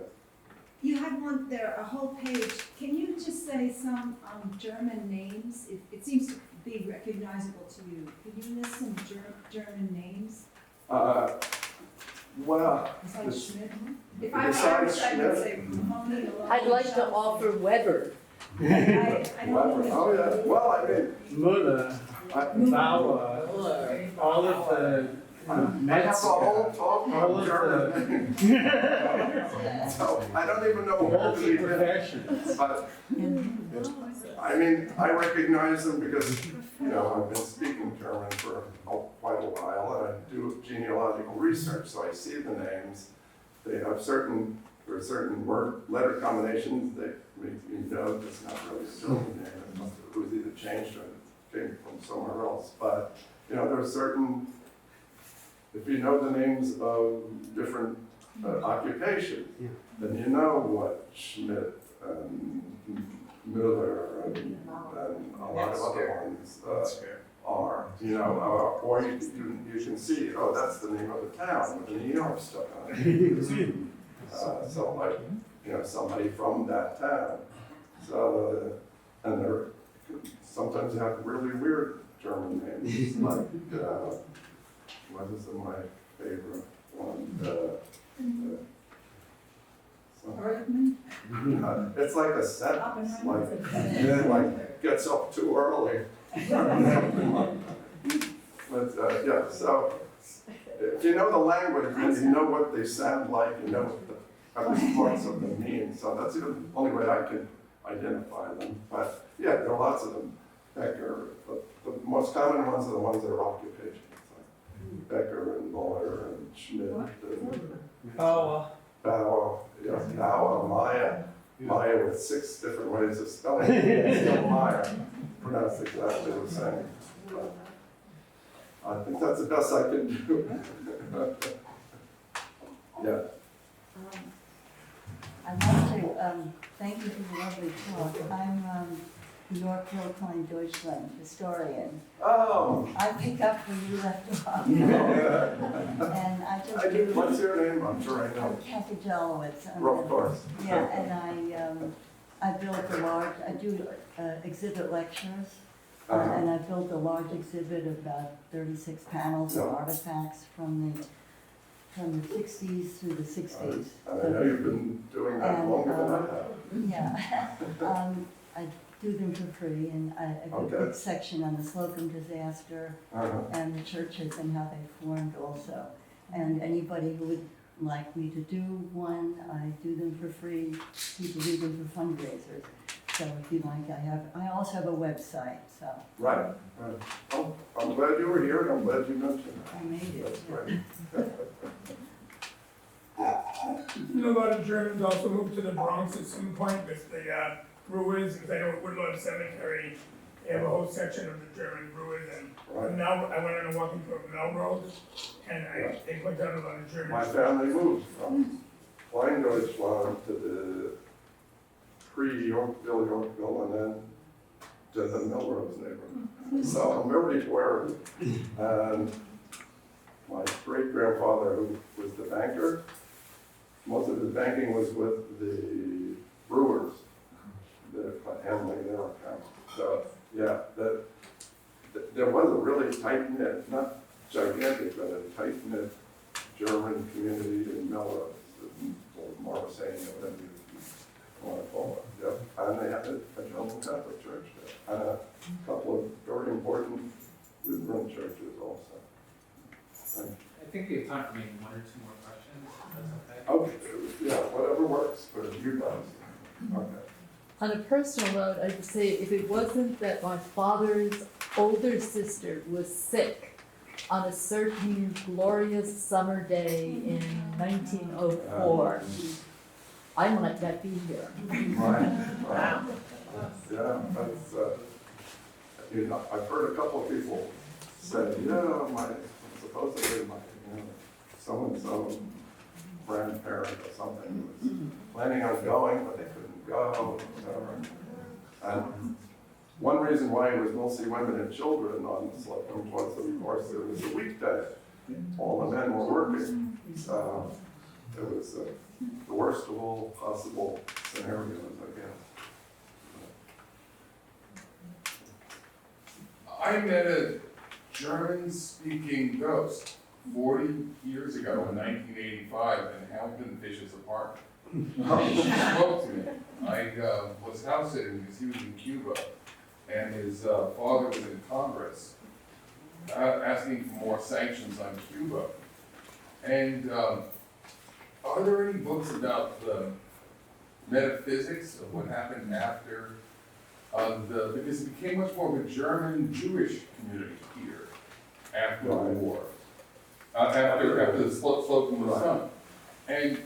You had one there, a whole page. Can you just say some German names? It seems to be recognizable to you. Could you list some German names? Well, Besides Schmidt? If Besides I would Schmidt? say Mahoney. I'd like to offer Weber. I don't Weber, know. oh yeah, well, I mean, Muller, Bauer, all of the I have a Metzger, whole talk all on of German. So I don't even know what to be multi-professions. but I mean, I recognize them because, you know, I've been speaking German for quite a while, and I do genealogical research, so I see the names. They have certain word letter combinations that make me know it's not really a German name. It was either changed or it came from somewhere else. But, you know, there are certain, if you know the names of different occupations, then you know what Schmidt and Müller and a lot of other ones are, you know, or you can see, oh, that's the name of the town with an ER stuck on it. So like, you know, somebody from that town. So, and they're, sometimes they have really weird German names, like, what is my favorite one? Bergman? It's like a sentence, like gets up too early. But yeah, so if you know the language, then you know what they sound like, you know what the other parts of them mean. So that's the only way I can identify them. But yeah, there are lots of them. Becker, but the most common ones are the ones that are occupations, like Becker and Muller and Schmidt and Bauer, Maya with 6 different ways of spelling it. Still Maya, pronounced exactly the same. But I think that's the best I can do. Yeah. I'd like to thank you for the lovely talk. I'm Yorkville Kleindeutschland historian. Oh. I pick up where you left off. Yeah. And I just What's your name? I'm sure I know. Kathy Jolowitz. Of course. Yeah, and I built a large, I do exhibit lectures. And I built a large exhibit of about 36 panels of artifacts from the 60s through the 60s. I know you've been doing that longer than I have. Yeah. I do them for free, and I have a big section on the Slocum disaster and the churches and how they formed also. And anybody who would like me to do one, I do them for free. People do them for fundraisers. So if you like, I also have a website, so. Right. Oh, I'm glad you were here, and I'm glad you mentioned it. I made it. That's great. You know, a lot of Germans also moved to the Bronx at some point with the Brewers, because I know at Woodlawn Cemetery, they have a whole section of the German Brewers, and now I went on a walking tour of Melrose, and they put down a lot of German. My family moved from Kleindeutschland to the pre-Yorkville, and then to the Melrose neighborhood. So I'm everywhere. And my great-grandfather, who was the banker, most of his banking was with the Brewers, handling their accounts. So, yeah, there was a really tight-knit, not gigantic, but a tight-knit German community in Melrose, or Morrisania, whatever you want to call it. Yep. And they had a German Catholic church there, and a couple of very important Lutheran churches also. I think we have time for maybe 1 or 2 more questions, if that's okay. Okay, yeah, whatever works for you guys. Okay. On a personal note, I'd say if it wasn't that my father's older sister was sick on a certain glorious summer day in 1904, I might not be here. Right. Yeah, that's, you know, I've heard a couple of people say, supposedly my, so-and-so grandparent or something was planning on going, but they couldn't go, whatever. And one reason why it was mostly women and children on the Slocum was, of course, it was a weekday. All the men were working. So it was the worst of all possible scenarios, I guess. I met a German-speaking ghost 40 years ago in 1985 in Hampton Fish's apartment. She spoke to me. I was house sitting because he was in Cuba, and his father was in Congress asking for more sanctions on Cuba. And are there any books about the metaphysics of what happened after because it became much more of a German-Jewish community here after the war, after the Slocum was done. And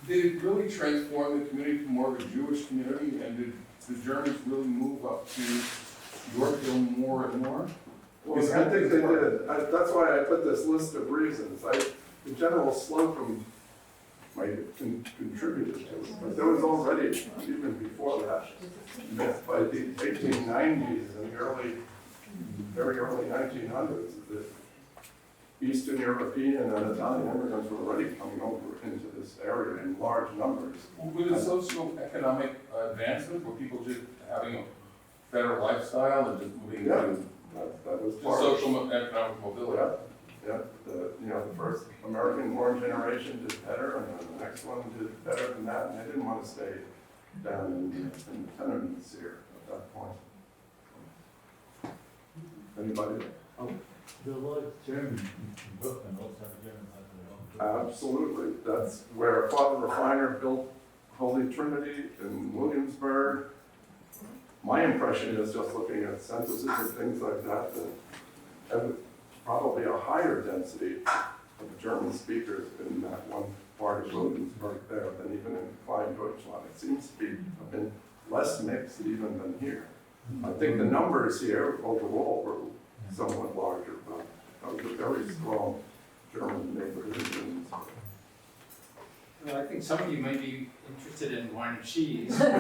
did it really transform the community to more of a Jewish community, and did the Germans really move up to Yorkville more and more? Well, I think they did. That's why I put this list of reasons. The General Slocum might have contributed to it, but there was already, even before that, by the 1890s and very early 1900s, the Eastern European and Italian immigrants were already coming over into this area in large numbers. With the socioeconomic advancement, were people just having a better lifestyle and just moving to that was just part social and economic mobility? Yeah, the first American-born generation did better, and then the next one did better than that, and they didn't want to stay down in the tenements here at that point. Anybody? There was German in Brooklyn, also German had Absolutely. That's where Father Refiner built Holy Trinity in Williamsburg. my impression is, just looking at censuses and things like that, that probably a higher density of German speakers in that one part of Williamsburg there than even in Kleindeutschland. It seems to be a bit less mixed even than here. I think the numbers here overall were somewhat larger, but that was a very strong German neighborhood in Williamsburg. Well, I think some of you might be interested in wine and cheese. You know,